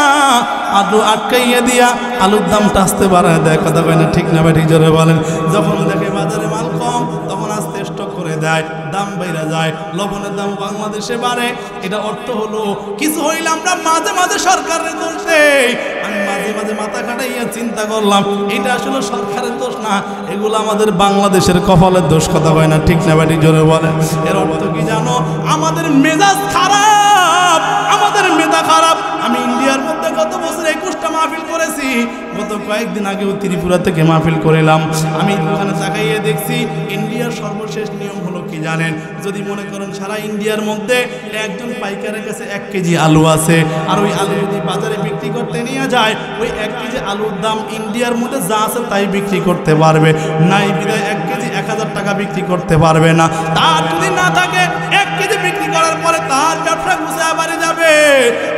আলু আটকাইয়া দিয়া আলুর দামটা আসতে বাড়ায় দেয় কথা কয় না ঠিক না ভাই জোরে বলেন যখন দেখে বাজারে মাল কম তখন আস্তে স্টক করে কমে দেয়, দাম বেড়ে যায়, লবণের দাম বাংলাদেশে বাড়ে। এটা অর্থ হলো কিছু হইলে আমরা মাঝে মাঝে সরকারের দোষ দেই। আমি মাঝে মাঝে মাথা খাটাইয়া চিন্তা করলাম এটা আসলে সরকারের দোষ না, এগুলো আমাদের বাংলাদেশের কপালের দোষ। কথা হয় না, ঠিক না ব্যাটি জোরে বলে। এর অর্থ কি জানো? আমাদের মেজাজ খারাপ, আমাদের মেধা খারাপ। আমি ইন্ডিয়ার মধ্যে গত বছর 21টা মাহফিল করেছি, গত কয়েকদিন আগেও ত্রিপুরা থেকে মাহফিল করিলাম। আমি ওখানে তাকাইয়ে দেখছি ইন্ডিয়ার সর্বশেষ নিয়ম হলো কি জানেন? যদি মনে করেন সারা ইন্ডিয়ার মধ্যে একজন পাইকারের কাছে 1 কেজি আলু আছে, আর ওই আলু যদি বাজারে বিক্রি করতে নিয়ে যায়, ওই 1 কেজি আলুর দাম ইন্ডিয়ার মধ্যে যা আছে তাই বিক্রি করতে পারবে, নাই বিদায় 1 কেজি 1000 টাকা বিক্রি করতে পারবে না। তার যদি না থাকে 1 কেজি বিক্রি করার পরে তার ব্যবসা গুছিয়ে বাড়ি যাবে,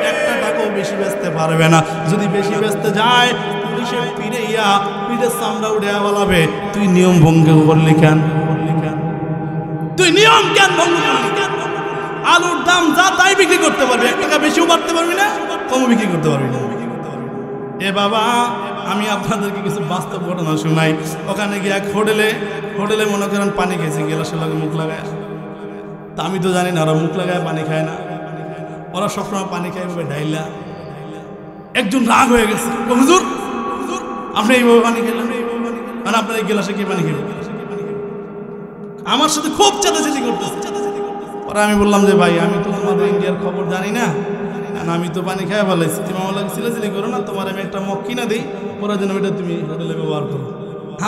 1 টাকাও বেশি বেচতে পারবে না। যদি বেশি বেচতে যায় পুলিশে পিড়েইয়া পিঠের চামড়া উড়ে বলাবে, তুই নিয়ম ভঙ্গ করলি কেন? তুই নিয়ম কেন ভঙ্গ করলি? আলুর দাম যা তাই বিক্রি করতে পারবি, 1 টাকা বেশিও বাড়তে পারবি না, কমও বিক্রি করতে পারবি না। এ বাবা, আমি আপনাদেরকে কিছু বাস্তব ঘটনা শোনাই। ওখানে গিয়ে এক হোটেলে মনে করেন পানি খেয়েছি, গ্লাসের লাগে মুখ লাগায়। তা আমি তো জানি না ওরা মুখ লাগায় পানি খায় না, ওরা সবসময় পানি খায় এভাবে ঢাইলা। একজন রাগ হয়ে গেছে, হুজুর আপনি এইভাবে পানি খেলেন, মানে আপনার এই গ্লাসে কি পানি খেলেন? আমার সাথে খুব চেঁচাচেঁচি করতেছে। পরে আমি বললাম যে ভাই, আমি তো তোমাদের ইন্ডিয়ার খবর জানি না, আমি তো পানি খাই ফেলাইছি, তুমি আমার লাগে সিলেসিলি করো না, তোমার আমি একটা মগ কিনা দিই, পরে যেন ওইটা তুমি হোটেলে ব্যবহার করো,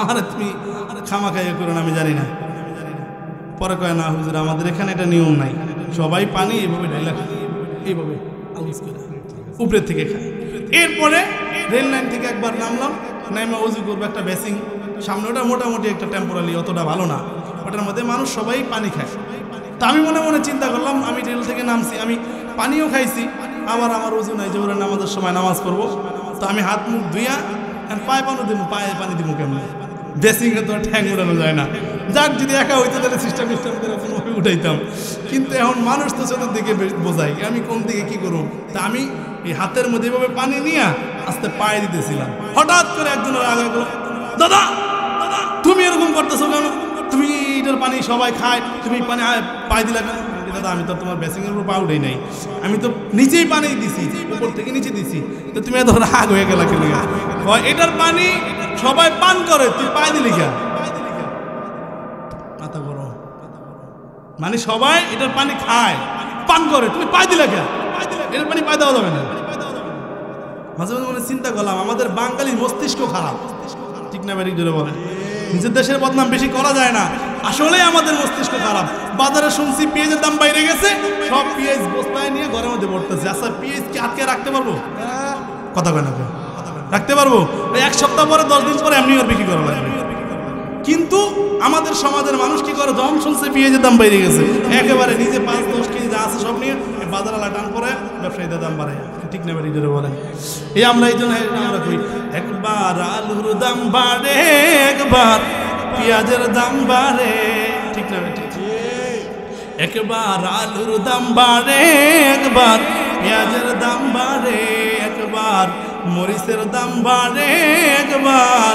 আমার তুমি খামা খাইয়ে করো না, আমি জানি না। পরে কয় না হুজুর, আমাদের এখানে এটা নিয়ম নাই, সবাই পানি এইভাবে ঢাইলা খায়, এইভাবে উপরের থেকে খায়। এরপরে রেল লাইন থেকে একবার নামলাম, নাইমা উজু করবো, একটা বেসিং সামনে, ওটা মোটামুটি একটা টেম্পোরারি, অতটা ভালো না, ওটার মধ্যে মানুষ সবাই পানি খায়। তা আমি মনে মনে চিন্তা করলাম, আমি রেল থেকে নামছি, আমি পানিও খাইছি, আবার আমার উজু নাই যে ওরা নামাজের সময় নামাজ পড়বো, তো আমি হাত মুখ ধুইয়া পায়ে পানি দিব, পায়ে পানি দিব কেমন? বেসিংয়ে তো ঠ্যাং উড়ানো যায় না। যাক, যদি একা হইতো তাহলে সিস্টেম কোনোভাবে উঠাইতাম, কিন্তু এখন মানুষ তো চতুর্দিকে বোঝাই, আমি কোন দিকে কি করব। তা আমি এই হাতের মধ্যে এভাবে পানি নিয়ে আস্তে পায়ে দিতেছিলাম, হঠাৎ করে একজনের আগে গেল, দাদা তুমি এরকম করতেছো কেন? তুমি এটার পানি সবাই খায়, তুমি পানি পায়ে দিলা কেন? দাদা আমি তো তোমার বেসিংয়ের উপর পা উঠেই নাই, আমি তো নিচেই পানি দিছি, উপর থেকে নিচে দিছি, তো তুমি এত রাগ হয়ে গেলা কেন? এটার পানি সবাই পান করে, তুই পায়ে দিলি কেন? মাথা গরম, মানে সবাই এটার পানি খায়, পান করে, তুমি পায়ে দিলা কেন? এটার পানি পায়ে দেওয়া যাবে না। মাঝে মাঝে মনে চিন্তা করলাম, আমাদের বাঙালির মস্তিষ্ক খারাপ, ঠিক না ব্যারিক জোরে বলেন? নিজের দেশের বদনাম বেশি করা যায় না, আসলে আমাদের মস্তিষ্ক খারাপ। বাজারে শুনছি পেঁয়াজের দাম বাইরে গেছে, সব পেঁয়াজ বস্তায় নিয়ে ঘরের মধ্যে পড়তেছে। আচ্ছা, পেঁয়াজ কি আটকে রাখতে পারবো? কথা কয় না, রাখতে পারবো? 1 সপ্তাহ পরে 10 দিন পরে এমনি আর বিক্রি করা লাগবে। কিন্তু আমাদের সমাজের মানুষ কি করে, যখন শুনছে পেঁয়াজের দাম বাইরে গেছে, একেবারে নিজে 5-10 কেজি যা আছে সব নিয়ে বাজার আলা টান করে ব্যবসায়ীদের দাম বাড়ায়, ঠিক না ব্যারিক জোরে বলেন? এই আমরা এই জন্য আমরা কই, একবার আলুর দাম বাড়ে, একবার পেঁয়াজের দাম বাড়ে, ঠিক না বেটি? একবার আলুর দাম বাড়ে, একবার পেঁয়াজের দাম বাড়ে, একবার মরিচের দাম বাড়ে, একবার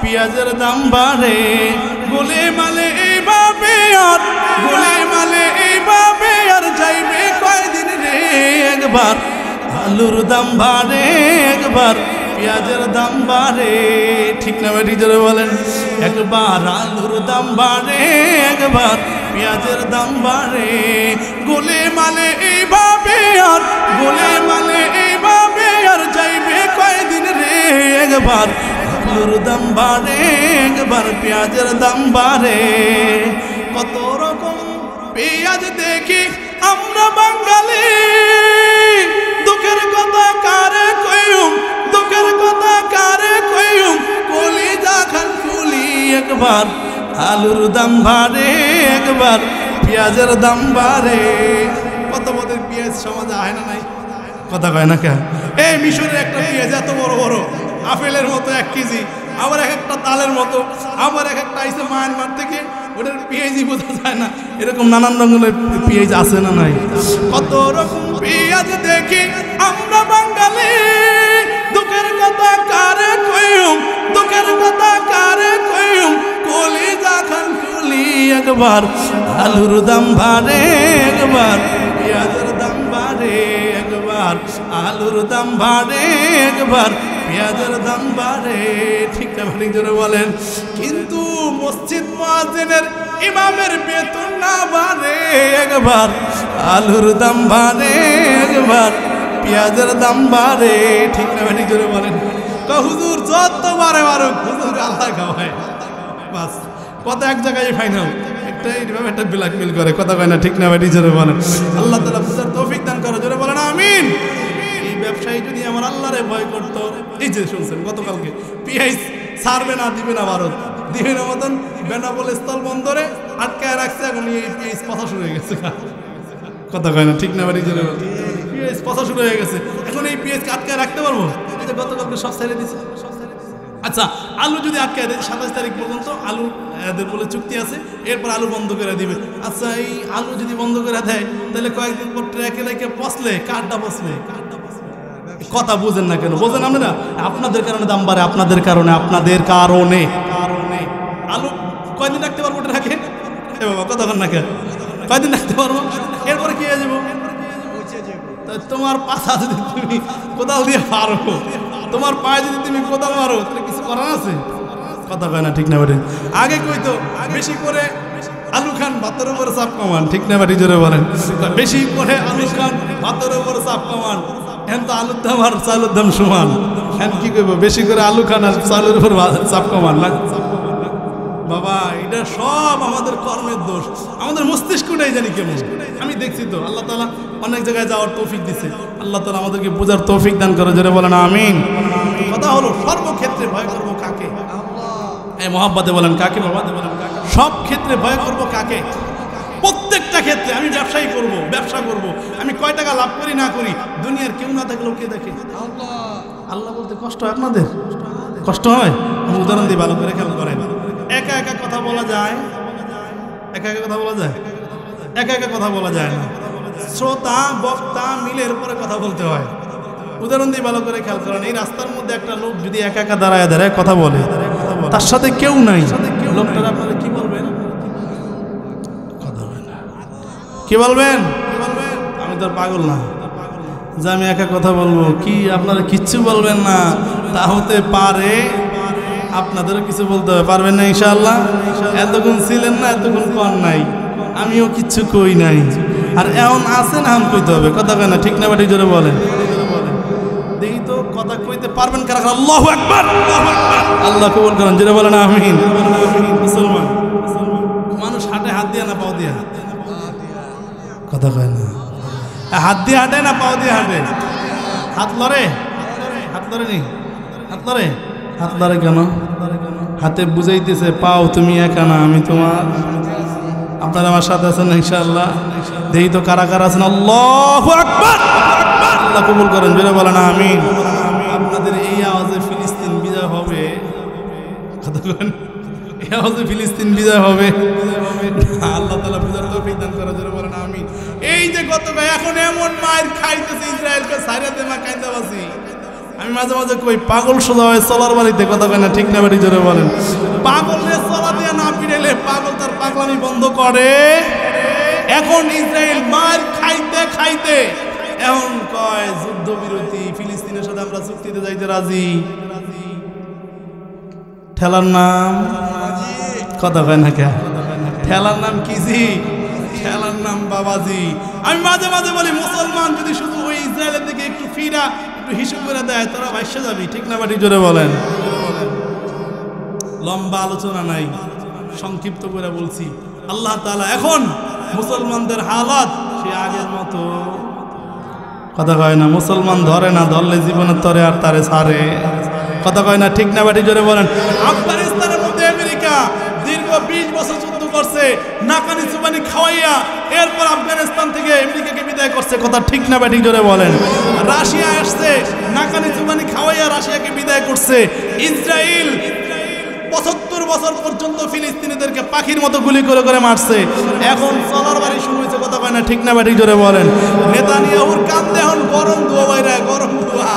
পেঁয়াজের দাম বাড়ে। গোলে মালে এইভাবে আর গোলে মালে এইভাবে আর যাইবে কয়দিন রে? একবার আলুর দাম বাড়ে, একবার পেঁয়াজের দাম বাড়ে, ঠিক না বেটি জোরে বলেন? একবার আলুর দাম বাড়ে, একবার পেঁয়াজের দাম বাড়ে। গোলে মালে এইভাবে আর গোলে মালে এইভাবে আর যাইবে কয়দিন রে? একবার আলুর দাম বাড়ে, একবার পেঁয়াজের দাম বাড়ে। কত রকম পেঁয়াজ দেখি আমরা বাঙালি, দুঃখের কথা কারে কইম, দুঃখের কথা কারে কইম, কলিজা খান ফুলি। একবার আলুর দাম বাড়ে, একবার পেঁয়াজের দাম বাড়ে। কত পদের পেঁয়াজ সমাজে আয় না নাই? কথা কয় না কে? এই মিশরের একটা পেঁয়াজ এত বড় বড়, আপেলের মতো 1 কেজি, আবার এক একটা তালের মতো, আবার এক একটা আইসে মায়ানমার থেকে, ওটার পেঁয়াজই বোঝা যায় না। এরকম নানান রঙের পেঁয়াজ আছে না নাই? কত রকম পেঁয়াজ দেখি আমরা বাঙালি, দুঃখের কথা কারে কইম, দুঃখের কথা কারে কইম, কলিজা খান খুলি একবার, আলুর দাম বাড়ে একবার, পেঁয়াজের দাম বাড়ে একবার, আলুর দাম বাড়ে একবার, পেঁয়াজের দাম বাড়ে। ঠিক না ঠিক জোরে বলেন। কিন্তু মসজিদ মুয়াজ্জিনের ইমামের বেতন না বাড়ে একবার, আলুর দাম বাড়ে একবার, পেঁয়াজের দাম বাড়ে। ঠিক না ঠিক জোরে বলেন। হুজুর যত বারে বারুক, হুজুর আল্লাহ খাওয়ায়, বাস কথা এক জায়গায় ফাইনাল। একটা ব্ল্যাকমেল করে কথা কয় না, ঠিক না ভাই জোরে বলেন। আল্লাহ তাআলা বুঝার তৌফিক দান করে, জোরে বলেন আমিন। এই ব্যবসায়ী যদি আমার আল্লাহরে ভয় করতো, এই যে শুনছেন গতকালকে পিএইচ ছাড়বে না, দিবে না ভারত, দিবে না মতন বেনাপোল স্থল বন্দরে আটকায় রাখছে। এখন এই পিএইচ কথা শুরু হয়ে গেছে, কথা কয় না, ঠিক না ভাই জোরে বলেন। পিএইচ কথা শুরু হয়ে গেছে, এখন এই পিএইচ আটকায় রাখতে পারবো? এই যে গতকালকে সব ছেড়ে দিচ্ছে। আচ্ছা, আলু যদি আটকে দেয় 27 তারিখ পর্যন্ত, আলু এদের বলে চুক্তি আছে, এরপর আলু বন্ধ করে দিবে। আচ্ছা, এই আলু যদি বন্ধ করে দেয় তাহলে কয়েকদিন পর ট্রেকে রেখে পচলে কারটা পচবে। কথা বুঝেন না কেন? বোঝেন আপনারা? আপনাদের কারণে দাম বাড়ে, আপনাদের কারণে, আপনাদের কারণে। আলু কয়দিন রাখতে পারবো ট্রেকে? এ বাবা কথা কন না কেন? কয়দিন রাখতে পারবো? এরপরে কি হয়ে যাবো? তোমার পাশা যদি তুমি কোদাল দিয়ে পারো, তোমার পায়ে যদি তুমি কোদাল মারো, তাহলে কিছু করার আছে? কথা কয় না, ঠিক না বেটে? আগে কইতো বেশি করে আলু খান ভাতের উপরে চাপ কমান, ঠিক না বেটি জোরে বলেন? বেশি করে আলু খান ভাতের উপরে চাপ কমান। এখন তো আলুর দাম আর চালের দাম সমান, এখন কি করবো? বেশি করে আলু খান আর চালের উপর চাপ কমান না বাবা। এটা সব আমাদের কর্মের দোষ, আমাদের মস্তিষ্কটাই জানি কেমন। আমি দেখছি তো, আল্লাহ তাআলা অনেক জায়গায় যাওয়ার তৌফিক দিচ্ছে। আল্লাহ তাআলা আমাদেরকে বোঝার তৌফিক দান করে, জোরে বলেন আমিন। কথা হলো সর্বক্ষেত্রে ভয় করবো কাকে? এই মহাব্বতে বলেন কাকে? বাবা বলেন সব ক্ষেত্রে ভয় করবো কাকে? প্রত্যেকটা ক্ষেত্রে। আমি ব্যবসায়ী করব, ব্যবসা করব, আমি কয় টাকা লাভ করি না করি, দুনিয়ার কেউ না থাকলেও কে দেখে? আল্লাহ বলতে কষ্ট হয় আপনাদের? কষ্ট হয়? আমি উদাহরণ দিই, ভালো করে খেয়াল করেন। একা একা কথা বলা যায়? একা একা কথা বলা যায়? একা একা কথা বলা যায় না, শ্রোতা বক্তা মিলের পরে কথা বলতে হয়। উদাহরণ দিয়ে ভালো করে খেয়াল করেন। এই রাস্তার মধ্যে একটা লোক যদি একা একা দাঁড়ায় দাঁড়ায় কথা বলে, তার সাথে কেউ নাই, লোকটার আপনারা কি বলবেন? কথা বলেন না, কি বলবেন? আমি তো পাগল না যে আমি একা কথা বলবো। কি আপনারা কিচ্ছু বলবেন না? তা হতে পারে, আপনাদেরও কিছু বলতে হবে, পারবেন না ইনশাআল্লাহ? এতক্ষণ ছিলেন না, এতক্ষণ কর নাই, আমিও কিচ্ছু কই নাই, আর এমন আছেন এখন কইতে হবে। কথা কয় না, ঠিক না বাটি জোরে বলেন? দেখি তো কথা কইতে পারবেন কারা? আল্লাহু আকবার, আল্লাহ কবুল করেন, জোরে বলেন আমিন। মুসলমান মানুষ হাঁটে হাত দিয়ে না পাও দিয়ে? কথা কয় না, হাত দিয়ে হাঁটে না পাও দিয়ে হাঁটে? হাত লড়ে? হাত লড়ে নি? হাত লড়ে? হাত লড়ে কেন? হাতে বুঝাইতেছে পাও তুমি একা না, আমি তোমার। আপনারা আমার সাথে আছেন ইনশাআল্লাহ? দেখি তো কারা কারা আছেন। আল্লাহু আকবার, আল্লাহ কবুল করেন, জোরে বলেন আমিন। আপনাদের এই আওয়াজে ফিলিস্তিন বিজয় হবে? কথা বলেন, এই আওয়াজে ফিলিস্তিন বিজয় হবে? আল্লাহ তাআলা বুঝার তৌফিক দান করে, জোরে বলেন আমিন। এই যে গতকাল এখন এমন মার খাইতেছে ইসরায়েলকে, সাইরাতে মা কাইন্দাবাসি। আমি মাঝে মাঝে কই পাগল সোজা হয় চলার বাড়িতে, কথা কয় না, ঠিক না বাড়ি জোরে বলেন? পাগলে চলা দিয়ে না পিড়াইলে পাগল তার পাগলামি বন্ধ করে। এখন ইসরায়েল মার খাইতে খাইতে এখন কয় যুদ্ধবিরতি, ফিলিস্তিনের সাথে আমরা চুক্তিতে যাইতে রাজি। ঠেলার নাম? কথা কয় না কে? ঠেলার নাম কিজি? ঠেলার নাম বাবাজি। আমি মাঝে মাঝে বলি মুসলমান যদি শুধু ওই ইসরায়েলের দিকে একটু ফিরা একটু হিসেব করে দেয়, তারা ভাইসা যাবি, ঠিক না বাটি জোরে বলেন? লম্বা আলোচনা নাই, সংক্ষিপ্ত করে বলছি। আল্লাহ তাআলা এখন মুসলমানদের হালাত সে আগের মতো। কথা কয় না, মুসলমান ধরে না, ধরলে জীবনের তরে আর তারে ছাড়ে। কথা কয় না, ঠিক না বাটি জোরে বলেন? আফগানিস্তানের মধ্যে আমেরিকা দীর্ঘ 20 বছর যুদ্ধ করছে, নাকানি চুবানি খাওয়াইয়া, এরপর আফগানিস্তান থেকে আমেরিকাকে বিদায় করছে। কথা ঠিক না বাটি জোরে বলেন? রাশিয়া আসছে, নাকানি চুবানি খাওয়াইয়া রাশিয়াকে বিদায় করছে। ইসরায়েল 75 বছর পর্যন্ত ফিলিস্তিনিদেরকে পাখির মতো গুলি করে করে মারছে। এখন চলার বাড়ি শুরু হয়েছে। কথা কয় না, ঠিক না বাটি জোরে বলেন? নেতানিয়াহুর কান্দে এখন গরম ধোয়া বাইরে, গরম ধোয়া,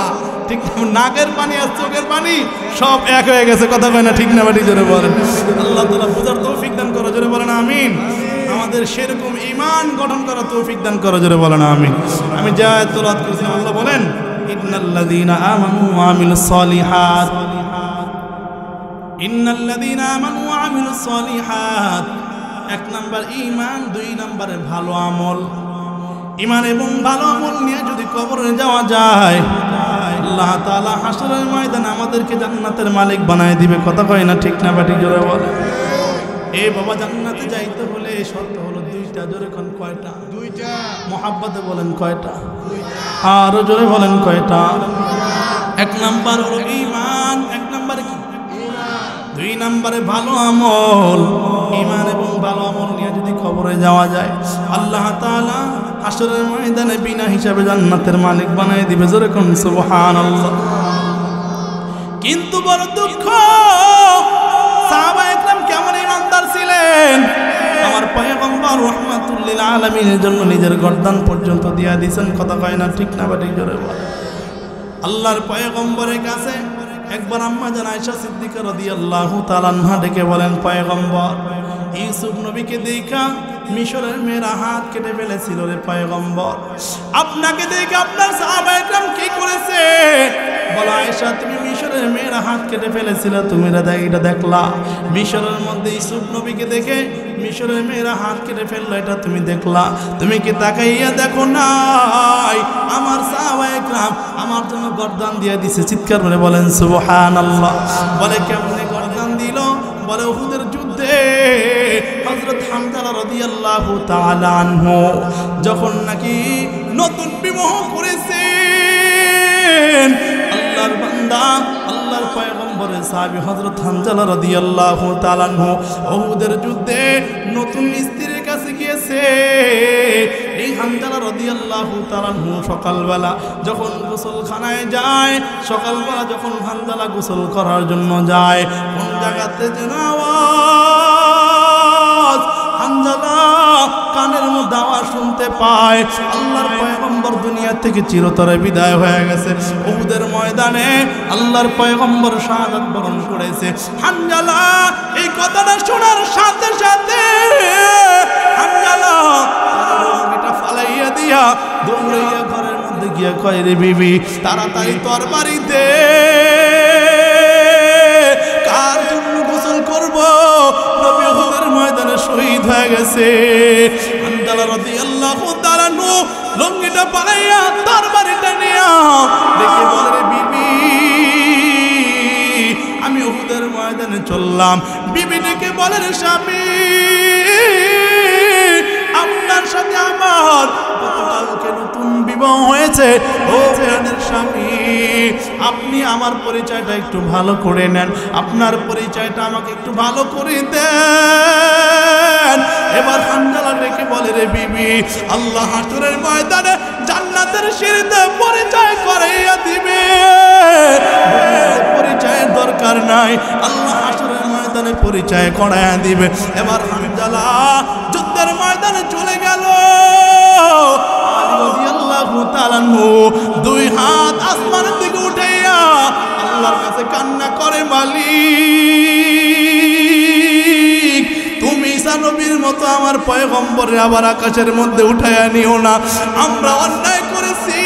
ঠিক নাকের পানি আর চোখের পানি সব এক হয়ে গেছে। কথা কয় না ঠিক না বাটি জোরে বলেন। আল্লাহ তাআলা বুঝার তৌফিক দান করো, জোরে বলেন আমিন। আমাদের সেরকম ঈমান গঠন করা তৌফিক দান করো, জোরে বলেন আমিন। আমি যা তেলাওয়াত করেছি আল্লাহ বলেন ইন্নাল্লাযীনা আমানু ওয়া আমিলুস সালিহাত, ইন্নাল্লাযীনা আমানু ওয়া আমিলুস সালিহাত। এক নাম্বার ঈমান, দুই নাম্বারে ভালো আমল। ঈমান এবং ভালো আমল নিয়ে যদি কবরে যাওয়া যায় আল্লাহ তাআলা হাসরের ময়দানে আমাদেরকে জান্নাতের মালিক বানায় দিবে। কথা কয় না ঠিক না বাটি জোরে বলে। এ বাবা জান্নাতে যাইতে হলে শর্ত হলো দুইটা। জোরে কোন কয়টা? দুইটা। মুহাব্বতে বলেন কয়টা? আরো জোরে বলেন কয়টা? এক নাম্বার হলো ঈমান, এক নাম্বারে কি? দুই নাম্বারে ভালো আমল। ঈমান এবং ভালো আমল নিয়ে যদি কবরে যাওয়া যায় আল্লাহ তাআলা হাসরের ময়দানে বিনা হিসাবে জান্নাতের মালিক বানায় দিবে। জোরে কোন সুবহানাল্লাহ। কিন্তু বড় দুঃখ, সাহাবায়ে কেরাম কেমন ঈমানদার ছিলেন। আমার পয়গম্বর রাহমাতুল লিল আলামিনের জন্য নিজের গর্দান পর্যন্ত দিয়া দিয়েছেন। কথা কয় না ঠিক না বাটি জোরে বলে। আল্লাহর পয়গম্বরের কাছে একবার আম্মা জান আয়েশা সিদ্দিকা রাদিয়াল্লাহু তাআলা আনহা ডেকে বলেন, পয়গম্বর ইউসুফ নবীকে দেখা মিশরের মেয়েরা হাত কেটে ফেলেছিল রে পয়গম্বর, আপনাকে দেখে আপনার সাহাবায়ে কেরাম কি করেছে? বলো আয়েশা, তুমি মিশরের মেয়েরা হাত কেটে ফেলেছিল, তুমি এটা দেখলা? মিশরের মধ্যে ইউসুফ নবীকে দেখে মিশরের মেয়েরা হাত কেটে ফেললো, এটা তুমি দেখলা? তুমি কি তাকাইয়া দেখো নাই আমার সাহাবায়ে কেরাম আমার জন্য গর্দান দিয়ে দিছে? চিৎকার করে বলেন সুবহানাল্লাহ। বলে কেমনে গর্দান দিল? বলে উহুদের যুদ্ধে হযরত হামজা রাদিয়াল্লাহু তাআলা আনহু যখন নাকি নতুন বিবাহ করেছেন আল্লাহর বান্দা আল্লাহর পয়গম্বরের সাহাবী হযরত হামজা রাদিয়াল্লাহু তাআলা আনহু উহুদের যুদ্ধে নতুন স্ত্রীর কাছে গিয়েছে। এই হামজা রাদিয়াল্লাহু তাআলা আনহু সকালবেলা যখন গোসলখানায় যায়, সকালবেলা যখন হামজা গোসল করার জন্য যায়, কোন জায়গাতে যেন আওয়াজ হামজা কানের মধ্যে আওয়াজ শুনতে পায়। আল্লাহর পয়গম্বর দুনিয়া থেকে চিরতরে বিদায় হয়ে গেছে। উহুদের ময়দানে আল্লাহর পয়গম্বর শাহাদাত বরণ করেছে। হামজা এই কথাটা শোনার সাথে সাথে হামজা এটা ফালাইয়া দিয়া দৌড়াইয়া ঘরের মধ্যে গিয়া কয়, রে বিবি তাড়াতাড়ি তরবারি দে, কার জন্য গোসল করব? নবী উহুদের ময়দানে শহীদ হয়ে গেছে। হামজা রাদিয়াল্লাহু তাআলা লঙ্গিটা পালাইয়া তরবারিটা নিয়া দেখে বলে, রে বিবি আমি উহুদের ময়দানে চললাম। বিবি ডেকে বলে, রে স্বামী আপনার সাথে আমার গতকালকে নতুন বিবাহ হয়েছে। ও প্রাণের স্বামী আপনি আমার পরিচয়টা একটু ভালো করে নেন, আপনার পরিচয়টা আমাকে একটু ভালো করে দেন। এবার হামজা ডেকে বলে, রে বিবি আল্লাহ হাসরের ময়দানে জান্নাতের সিঁড়িতে পরিচয় করাইয়া দিবে, পরিচয়ের দরকার নাই, আল্লাহ হাসরের ময়দানে পরিচয় করাইয়া দিবে। এবার হামজা যুদ্ধের ময়দানে চলে গেল। আলী রাদিয়াল্লাহু তাআলা দুই হাত আসমানের দিকে উঠাইয়া আল্লাহর কাছে কান্না করে, মালিক তুমি ঈসা নবীর মতো আমার পয়গম্বরের আবার আকাশের মধ্যে উঠাইয়া নিও না, আমরা অন্যায় করেছি,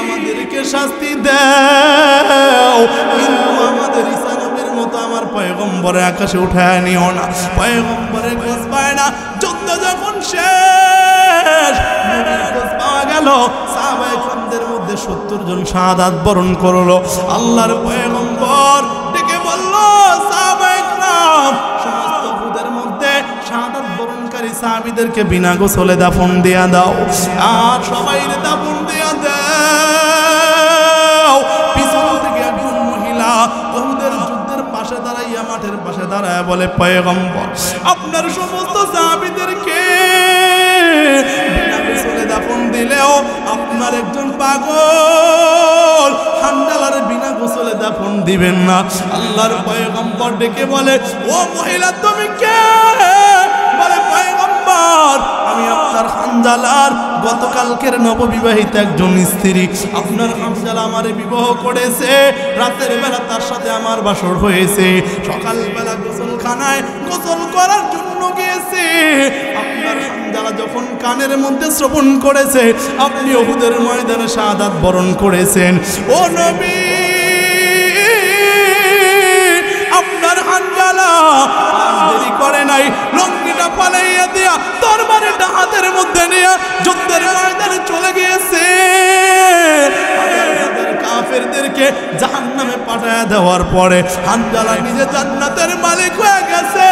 আমাদেরকে শাস্তি দাও, কিন্তু আমাদের ঈসা নবীর মতো আমার পয়গম্বরে আকাশে উঠায় নিও না। পয়গম্বরের খোঁজ পায় না। যুদ্ধ যখন শেষ নবীর খোঁজ পাওয়া গেল, সাহাবায়ে কেরামদের মধ্যে 70 জন শাহাদাত বরণ করলো। আল্লাহর পয়গম্বর ডেকে বলল, সাহাবায়ে কেরাম সমস্ত উহুদের মধ্যে শাহাদাত বরণকারী সাহাবীদেরকে বিনা গোসলে দাফন দিয়া দাও, আর সবাই দাফন দিয়া দাও। পিছন থেকে একজন মহিলা উহুদের যুদ্ধের পাশে দাঁড়াইয়া, মাঠের পাশে দাঁড়ায় বলে, পয়গম্বর আপনার সমস্ত সাহাবীদেরকে বিনা গোসলে দাফন দিলেও আপনার একজন পাগল হামজালার বিনা গোসলে দাফন দিবেন না। আল্লাহর পয়গম্বর ডেকে বলে, ও মহিলা তুমি কে? বলে, পয়গম্বর আমি আপনার হামজালার গতকালকের নববিবাহিত একজন স্ত্রী আপনার হামজালা আমারে বিবাহ করেছে, রাতের বেলা তার সাথে আমার বাসর হয়েছে, সকালবেলা গোসলখানায় গোসল করার জন্য গিয়েছে। আপনার হামজালা যখন কানের মধ্যে শ্রবণ করেছে আপনি উহুদের ময়দানে শাহাদাত বরণ করেছেন, ও নবী আপনার হামজালা আর দেরি করে নাই, লঙ্গিটা পালাইয়া দিয়া তরবারিটা হাতের মধ্যে নিয়ে যুদ্ধের ময়দানে চলে গিয়েছে। কাফেরদেরকে জাহান্নামে পাঠায় দেওয়ার পরে হামজালা নিজে জান্নাতের মালিক হয়ে গেছে।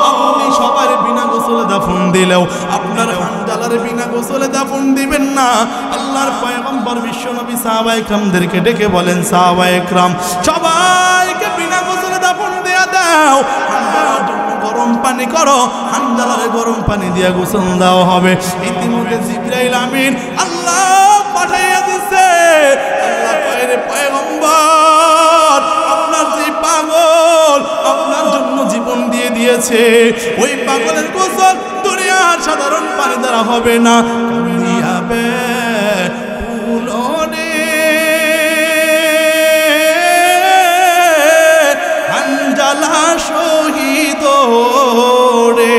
আপনি সবার বিনা গোসলে দাফন দিলেও আপনার হামজালার বিনা গোসলে দাফন দিবেন না। আল্লাহর পয়গম্বর বিশ্বনবী সাহাবায়ে কেরামদেরকে ডেকে বলেন, সাহাবায়ে কেরাম সবাইকে বিনা গোসলে দাফন দেয়া দাও, হামজালার জন্য গরম পানি করো, হামজালার গরম পানি দিয়ে গোসল দেওয়া হবে। ইতিমধ্যে জিবরাইল আমিন আল্লাহ পাঠাইয়া দিছে। আল্লাহ কয় পয়গম্বর আপনার যে পাগল আপনার জন্য জীবন দিয়ে দিয়েছে, ওই পাগলের গোসল দুনিয়ার সাধারণ পানি দ্বারা হবে না, কামিয়াবে ফুলনে হামজালা শহীদ রে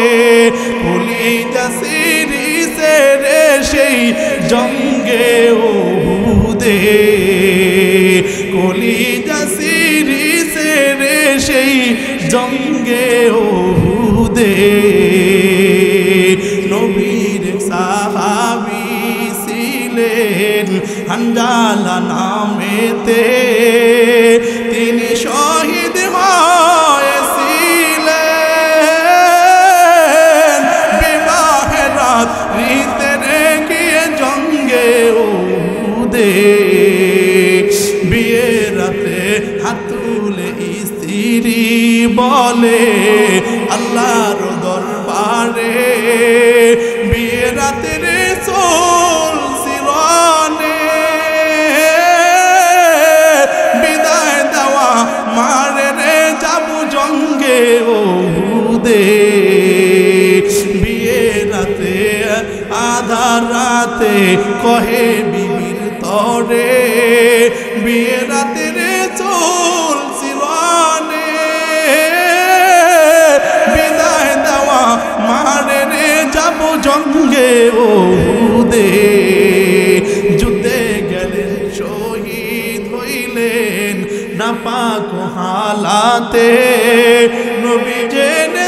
পুলি জাসিরি সে রে সেই জঙ্গে উহুদে, কলি জাসিরি সে রে সেই জঙ্গে উহুদে। নবীর সাহাবী ছিলেন হামজালা নামেতে, তিনি শহীদ হয়েছিলেন বিবাহের রাতে গিয়ে জঙ্গে উহুদে। বিয়ের রাতে হাত তুলে স্ত্রী বলে আল্লাহর দরবারে, বিয়ের রাতে রাসূল সিরানে বিদায় দেওয়া মারে রে যাবো জঙ্গে উহুদে। বিয়ের রাতে আধার রাতে কহে বিবির তরে, বিয়ের রাতে রাসূল সিরানে বিদায় দেওয়া মারে রে যাবো জঙ্গে উহুদে। যুদ্ধে গেলেন শহীদ হইলেন নাপাক হালাতে, নবী জেনে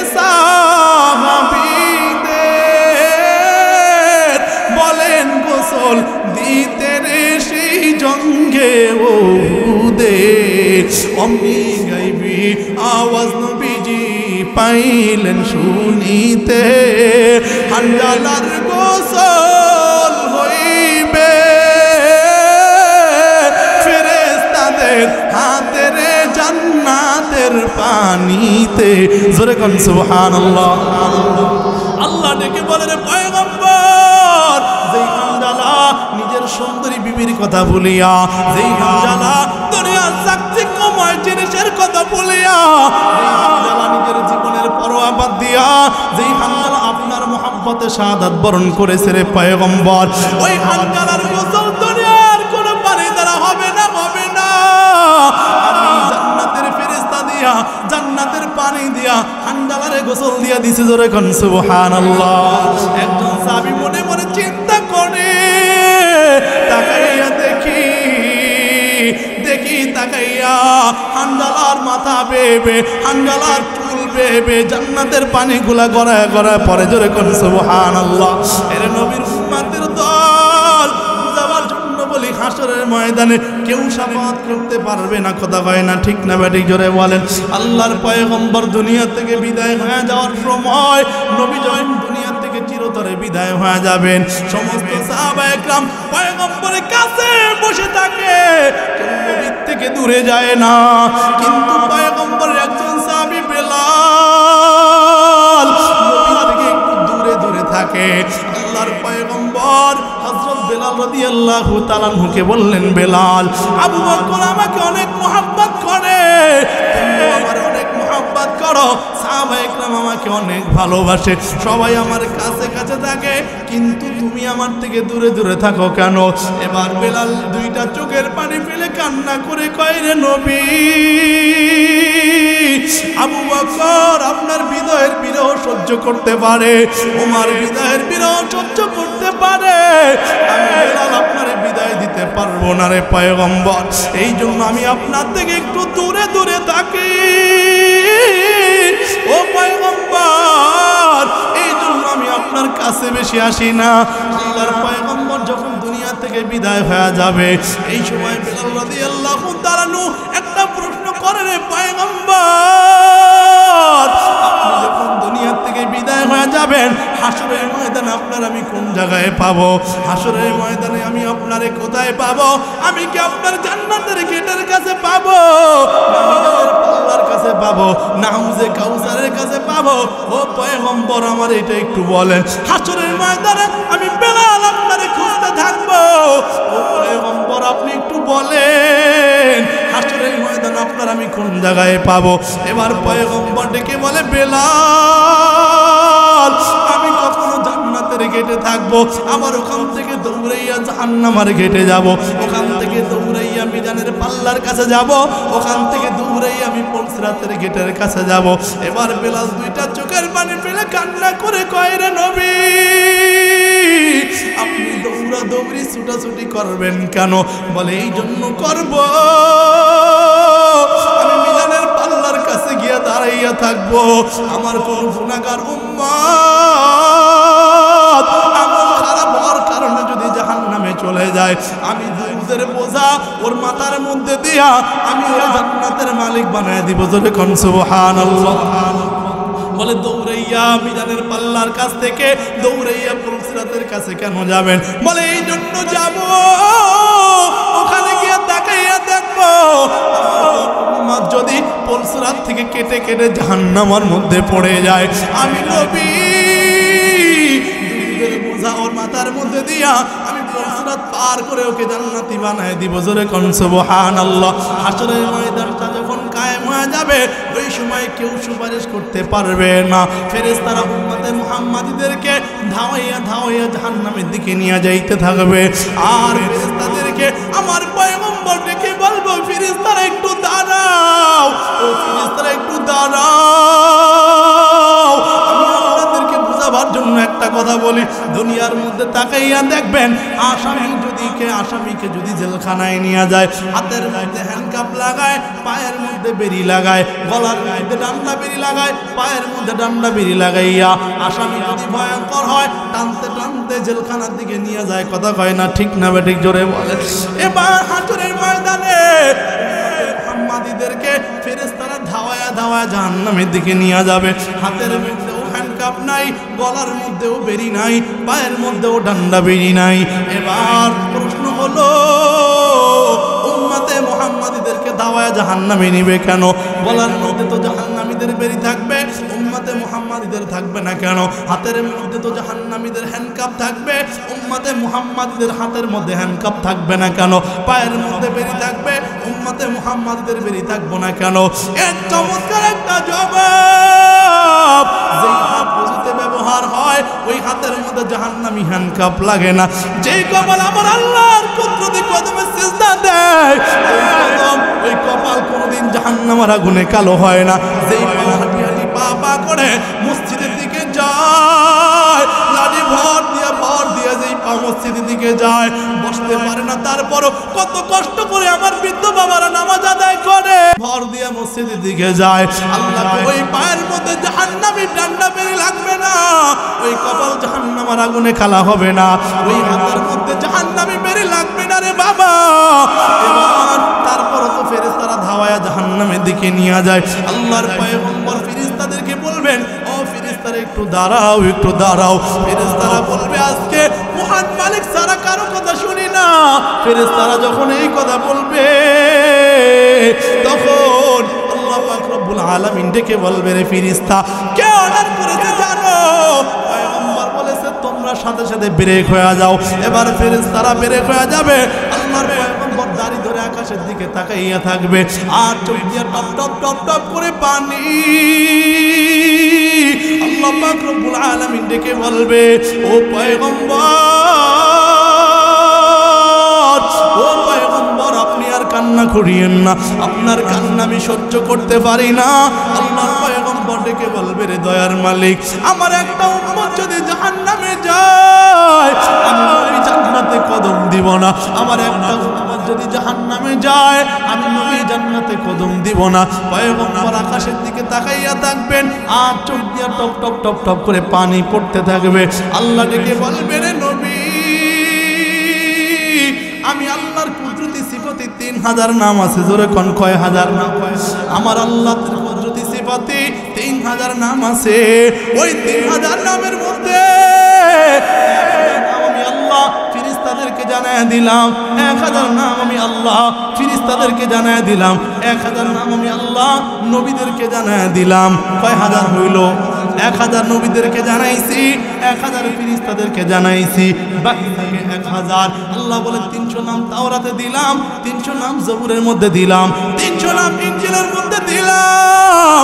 সাহাবীদের বলেন গোসল দিতে রে সেই জঙ্গে উহুদে। অমনি গাইবি আওয়াজ নবীজি পাইলেন শুনিতে, হামজালার গোসল হইবে ফেরেশতাদের হাতে রে জান্নাতের পানিতে। জোরে কোন সুবহানাল্লাহ। আল্লাহ ডেকে বলে রে পয়গম্বর, যেই হামজালা নিজের সুন্দরী বিবির কথা ভুলিয়া, যেই হামজালা দুনিয়ার চাকচিক্যময় জিনিসের কথা ভুলিয়া, যেই হামজালা নিজের জীবনের পরোয়া বাদ দিয়া, যেই হামজালা আপনার মুহাব্বতে শাহাদাত বরণ করেছে রে পয়গম্বর, ওই হামজালার গোসল দুনিয়ার কোনো পানি দ্বারা হবে না, হবে না। আমি জান্নাতের ফেরেশতা দিয়া জান্নাতের পানি দিয়া হামজালারে গোসল দিয়া দিছি। জোরে কোন সুবহানাল্লাহ। একজন সাহাবী মনে মনে চিন্তা করে, তাকাইয়া দেখি তাকাইয়া হামজালার মাথা বেবে, হামজালার চুল বেবে জান্নাতের পানিগুলা গড়ায় গড়ায় পরে। জোরে কোন সুবহানাল্লাহ। এর নবীর উম্মতের দল যাওয়ার জন্য বলি হাসরের ময়দানে কেউ শাফাআত করতে পারবে না, কথা কয় না ঠিক না বেঠিক? জোরে বলেন। আল্লাহর পয়গম্বর দুনিয়া থেকে বিদায় হয়ে যাওয়ার সময়, নবী যখন দুনিয়া থেকে চিরতরে বিদায় হয়ে যাবেন, সমস্ত সাহাবায়ে কেরাম পয়গম্বরের কাছে বসে থাকে, কেউ নবীর থেকে দূরে যায় না। কিন্তু পয়গম্বরের একজন সাহাবী বেলাল নবীর থেকে একটু দূরে দূরে থাকে। আল্লাহর পয়গম্বর হযরত বেলাল রাদিয়াল্লাহু তাআলা আনহুকে বললেন, বেলাল আবু বকর আমাকে অনেক মহব্বত করে, তুমি আমার অনেক মহব্বত করো, সাহাবায়ে কেরাম আমাকে অনেক ভালোবাসে, সবাই আমার কাছে কাছে থাকে, কিন্তু তুমি আমার থেকে দূরে দূরে থাকো কেন? এবার বেলাল দুইটা চোখের পানি ফেলে কান্না করে কয়, রে নবী, আবু বকর আপনার বিদায়ের বিরহ সহ্য করতে পারে, ওমর বিদায়ের বিরহ সহ্য করতে পারে, আমি বেলাল আপনার বিদায় দিতে পারবো না রে পয়গম্বর, এই জন্য আমি আপনার থেকে একটু দূরে দূরে থাকি ও পয়গম্বর, এই জন্য আমি আপনার কাছে বেশি আসি না। আল্লাহর পয়গম্বর যখন দুনিয়া থেকে বিদায় হয়ে যাবে, এই সময় বেলাল রাদিয়াল্লাহু তাআলা আনহু একটা প্রশ্ন করে, রে পয়গম্বর, আপনি যখন দুনিয়া থেকে বিদায় হয়ে যাবেন, হাসরের ময়দানে আপনার আমি কোন জায়গায় পাবো? হাসরের ময়দানে আমি আপনারে কোথায় পাবো? আমি কি আপনার জান্নাতের গেটের কাছে পাবো, না মিজানের পাল্লার কাছে পাবো, না হাউজে কাউসারের কাছে পাবো? ও পয়গম্বর আমার এটা একটু বলেন, হাসরের ময়দানে আমি বেলাল আপনারে খুঁজতে থাকবো, ও পয়গম্বর আপনি একটু বলেন হাসরের ময়দানে আপনার আমি কোন জায়গায় পাবো? এবার পয়গম্বর ডেকে বলে, বেলাল আমি কখনো জান্নাতের গেটে থাকবো, আবার ওখান থেকে দৌড়াইয়া জাহান্নামের গেটে যাব, ওখান থেকে দৌড়াইয়া মিজানের পাল্লার কাছে যাব, ওখান থেকে দৌড়াইয়া আমি পুলসিরাতের গেটের কাছে যাব। এবার বেলাল দুইটা চোখের পানি ফেলে কান্না করে কয়, রে নবী, আপনি দৌড়া দৌড়ি ছুটাছুটি করবেন কেন? বলে এই জন্য করব, আমি মিজানের পাল্লার কাছে গিয়া দাঁড়াইয়া থাকবো, আমার কোন গুনাহগার উম্মত আমল খারাপ হওয়ার কারণে যদি জাহান্নামে চলে যায়, আমি দুধের বোঝা ওর মাথার মধ্যে দিয়া আমি ওই জান্নাতের মালিক বানায় দিব। জোরে কোন সুবহানাল্লাহ। বলে দৌড়াইয়া মিজানের পাল্লার কাছ থেকে দৌড়াইয়া পুলসিরাতের কাছে কেন যাবেন? বলে এই জন্য যাব, ওখানে গিয়ে তাকাইয়া দেখবো যদি পুলসিরাত থেকে কেটে কেটে জাহান্নামের মধ্যে পড়ে যায়, আমি নবী দুধের বোঝা ওর মাথার মধ্যে দিয়া আমি পুলসিরাত পার করে ওকে জান্নাতি বানায় দিব। জোরে কোন সুবহানাল্লাহ। হাসরের ময়দানটা যখন কায়েম হয়ে যাবে, ওই সময় কেউ সুপারিশ করতে পারবে না, ফেরেশতারা উম্মতে মুহাম্মাদীদেরকে ধাওয়াইয়া ধাওয়াইয়া জাহান্নামের দিকে নিয়ে যাইতে থাকবে, আর ফেরেশতাদেরকে আমার পয়গম্বর ডেকে বলবো, ফেরেশতারা একটু দাঁড়াও, ও ফেরেশতারা একটু দাঁড়াও, আমি আপনাদেরকে বোঝাবার জন্য একটা কথা বলি, দুনিয়ার মধ্যে তাকাইয়া দেখবেন, আসামিকে যদি জেলখানায় নিয়ে যায়, হাতের মধ্যে হ্যান্ডকাপ লাগায়, পায়ের মধ্যে বেরি লাগায়, গলার মধ্যে ডান্ডা বেরি লাগায়, পায়ের মধ্যে ডান্ডা বেরি লাগাইয়া আসামি যদি ভয়ঙ্কর হয়, টানতে টানতে জেলখানার দিকে নিয়ে যায়। কথা কয় না ঠিক না বেঠিক? জোরে বলে। এবার হাসরের ময়দানে মুহাম্মাদীদেরকে ফেরেশতারা ধাওয়ায়া ধাওয়ায়া জাহান্নামের দিকে নিয়ে যাবে, হাতের মধ্যে হ্যান্ডকাপ নাই, গলার মধ্যেও বেরি নাই, পায়ের মধ্যেও ডান্ডা বেরি নাই। এবার প্রশ্ন হলো, উম্মতে মুহাম্মাদীদেরকে দাওয়ায়া জাহান্নামে নিবে কেন? গলার মধ্যে তো জাহান্নামীদের বেরি থাকবে, উম্মতে মুহাম্মাদীদের থাকবে না কেন? হাতের মধ্যে তো জাহান্নামীদের হ্যান্ডকাপ থাকবে, উম্মতে মুহাম্মাদীদের হাতের মধ্যে হ্যান্ডকাপ থাকবে না কেন? পায়ের মধ্যে বেরি থাকবে, উম্মতে মুহাম্মাদীদের বেরি থাকবো না কেন? এর চমৎকার একটা জবাব, যেই হাত বুঝতে ব্যবহার হয় ওই হাতের মধ্যে জাহান্নামী হ্যান্ডকাপ লাগে না। যেই কপাল আমার আল্লাহর কুদরতি কদমে সিজদা দেয়, ওই কপাল কোনোদিন জাহান্নামের আগুনে কালো হয় না। যেই হাঁটি হাঁটি পা পা করে মসজিদের দিকে যায়, লাঠি ভর দিয়ে যেই পা মসজিদের দিকে যায়, বসতে পারে না, তারপরও কত কষ্ট করে আমার বৃদ্ধ বাবারা নামাজ আদায় করে ভর দিয়ে মসজিদের দিকে যায়। আল্লাহ ওই পায়ের মধ্যে জাহান্নামী ডান্ডা বেরি লাগবে না, ওই কপাল জাহান্নামের আগুনে কালা হবে না, ওই হাতের মধ্যে জাহান্নামী বেরি লাগবে না রে বাবা। এবার তারপরও তো ফেরেশতারা ধাওয়ায়া জাহান্নামের দিকে নিয়ে যায়। আল্লাহর পয়গম্বর ফেরেশতাদেরকে বলবেন, ও ফেরেশতারা একটু দাঁড়াও, একটু দাঁড়াও। ফেরেশতারা বলবে, আজকে মহান মালিক ছাড়া কারো কথা শুনি না। ফেরেশতারা যখন এই কথা বলবে, তখন আল্লাহ পাক রব্বুল আলামিন ডেকে বলবে, রে ফেরেশতা কে অর্ডার করেছে জানো? পয়গম্বর বলেছে, তোমরা সাথে সাথে ব্রেক হয়ে যাও। এবার ফেরেশতারা ব্রেক হয়ে যাবে। আল্লাহর পয়গম্বর দাড়ি ধরে আকাশে আকাশের দিকে তাকাইয়া থাকবে আর চোখ দিয়ে টপ টপ টপ টপ করে পানি। আল্লাহ পাক রব্বুল আলামিন ডেকে বলবে, ও পয়গম্বর, ও পয়গম্বর, আপনি আর কান্না করিয়েন না, আপনার কান্না আমি সহ্য করতে পারি না। আল্লাহ পয়গম্বর ডেকে বলবে, রে দয়ার মালিক, আমার একটা উম্মত যদি জাহান্নামে যায় আমি জান্নাতে কদম দিব না। আমার একটা উম্মত যদি জাহান্নামে যায় আমি নবী জান্নাতে কদম দিব না। পয়গম্বর আকাশের দিকে তাকাইয়া থাকবেন আর চোখ দিয়ে টপ টপ টপ টপ করে পানি পড়তে থাকবে। আল্লাহ ডেকে বলবে, রে নবী, আমি আল্লাহর কুদরতি সিফাতে 3000 নাম আছে। জোরে কোন কয় হাজার নাম? আমার আল্লাহর কুদরতি সিফাতে 3000 নাম আছে। ওই 3000 নামের মধ্যে আমি আল্লাহ ফেরেশতাদেরকে জানায় দিলাম 1000 নাম, আমি আল্লাহ ফেরেশতাদেরকে জানায় দিলাম 1000 নাম, আমি আল্লাহ নবীদেরকে জানায় দিলাম। কয় হাজার হইল? 1000 নবীদেরকে জানাইছি, 1000 ফেরেশতাদেরকে জানাইছি, বাকি থাকে 1000। আল্লাহ বলে 300 নাম তাওরাতে দিলাম, 300 নাম জবুরের মধ্যে দিলাম, 300 নাম ইনজিলের মধ্যে দিলাম।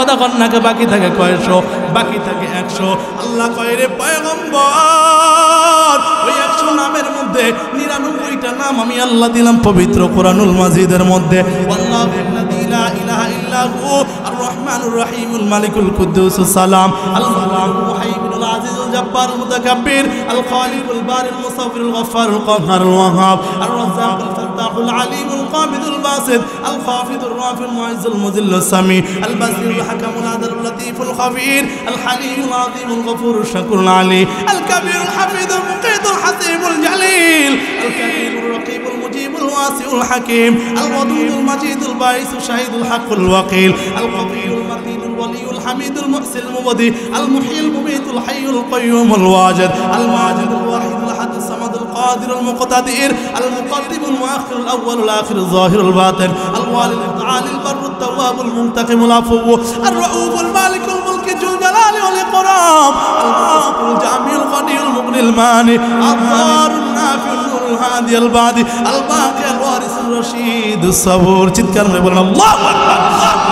কথা কন্যাকে বাকি থাকে কয়শো? বাকি থাকে 100। আল্লাহ কয়, রে পয়গম্বর, ওই 100 নামের মধ্যে 99টা নাম আমি আল্লাহ দিলাম পবিত্র কোরআনুল মাজিদের মধ্যে। আল্লাহুল্লাযী লা ইলাহা ইল্লা হু আর রহমানুর রহিমুল মালিকুল কুদ্দুসুস সালাম আল মুহাইমিনুল মুহাইমিনুল আজিজুল জব্বারুল মুতাকাব্বির আল খালিকুল বারিল মুসাফিরুল গফফারুল কাহ্হারুল ওয়াহাব আর রাজ্জাকুল ফাত্তাহুল আলিমুল কাবিদুল বাসিত আল খাফিদুর রাফিউল মুইজ্জুল মুযিল্লুস সামি আল বাসিরুল হাকামুল আদিলুল লতীফুল খাবীর আল হালিমুল আযীমুল গফুরুশ শাকুরুল আলী আল কাবীরুল হাফিজুল মুকিতুল হাসিবুল জালিল আল কারীমুর রাকিবুল মুজিবুল ওয়াসিউল হাকীম আল ওয়াদুদুল মাজিদুল বাইসুল শাহীদুল হকুল ওয়াকিল আল কবিরুল মাতিনুল ওয়ালিউল হামিদুল মুহসিল মুবদি আল মুহয়িল মুমীতুল হাইয়ুল কাইয়্যুমুল ওয়াজিদ আল মাজিদুল ওয়াহিদুল আহাদুস সামাদুল কাদিরুল মুকতাদির আল মুকদ্দিমুল মুআখিরুল আউওয়ালুল আখিরুল যাহিরুল বাতিন আল ওয়ালিদুল আলিল বাররুত তাওয়াবুল মুনতাকিমুল আফুউ আর রাউফুল মালিকুল মুলকি যুল জালালি ওয়াল ইকরাম আল মুতাসাসসিফুল জামিউল গনিয়ুল মুগনিল মানি আয-যারুন নাফিউল নূরুল হাদিয়াল বাদি আল বাকি আল ওয়ারিসুর রশিদুস সাবুর। চিৎকার করে বলেন আল্লাহু আকবার।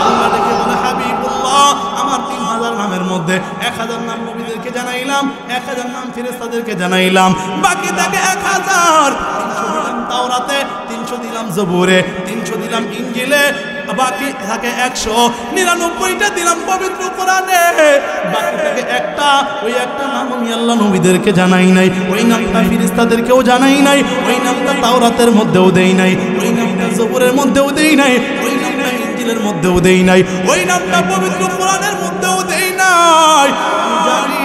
আল্লাহ ডেকে বলে, হাবিবুল্লাহ, আমার 3000 নামের মধ্যে 1000 নাম নবীদেরকে জানাইলাম, 1000 নাম ফেরেশতাদেরকে জানাইলাম, বাকি থাকে 1000। 300 দিলাম তাওরাতে, 300 দিলাম জবুরে, 300 দিলাম ইনজিলে, বাকি থাকে 199টা দিলাম পবিত্র কোরআনে, বাকি থাকে একটা। ওই একটা নাম আমি আল্লাহ নবীদেরকে জানাই নাই, ওই নামটা ফেরেশতাদেরকেও জানাই নাই, ওই নামটা তাওরাতের মধ্যেও দেই নাই, ওই নামটা জবুরের মধ্যেও দেই নাই, ওই নামটা ইনজিলের মধ্যেও দেই নাই, ওই নামটা পবিত্র কোরআনের মধ্যেও দেই নাই। জানি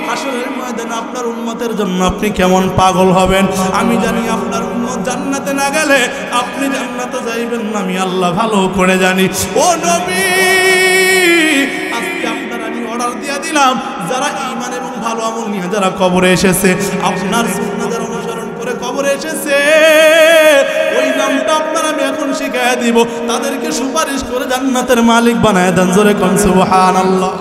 হাসরের ময়দানে আপনার উম্মতের জন্য আপনি কেমন পাগল হবেন। আমি জানি আপনার উম্মত জান্নাতে না গেলে আপনি জান্নাতে যাইবেন না, আমি আল্লাহ ভালো করে জানি। ও নবী, আজকে আপনার আমি অর্ডার দিয়ে দিলাম, যারা ঈমান এবং ভালো আমল নিয়ে যারা কবরে এসেছে, আপনার সুন্নাহ যারা অনুসরণ করে কবরে এসেছে, ওই নামটা আপনার আমি এখন শিখাইয়া দিব, তাদেরকে সুপারিশ করে জান্নাতের মালিক বানায় দেন। জোরে কোন সুবহানাল্লাহ।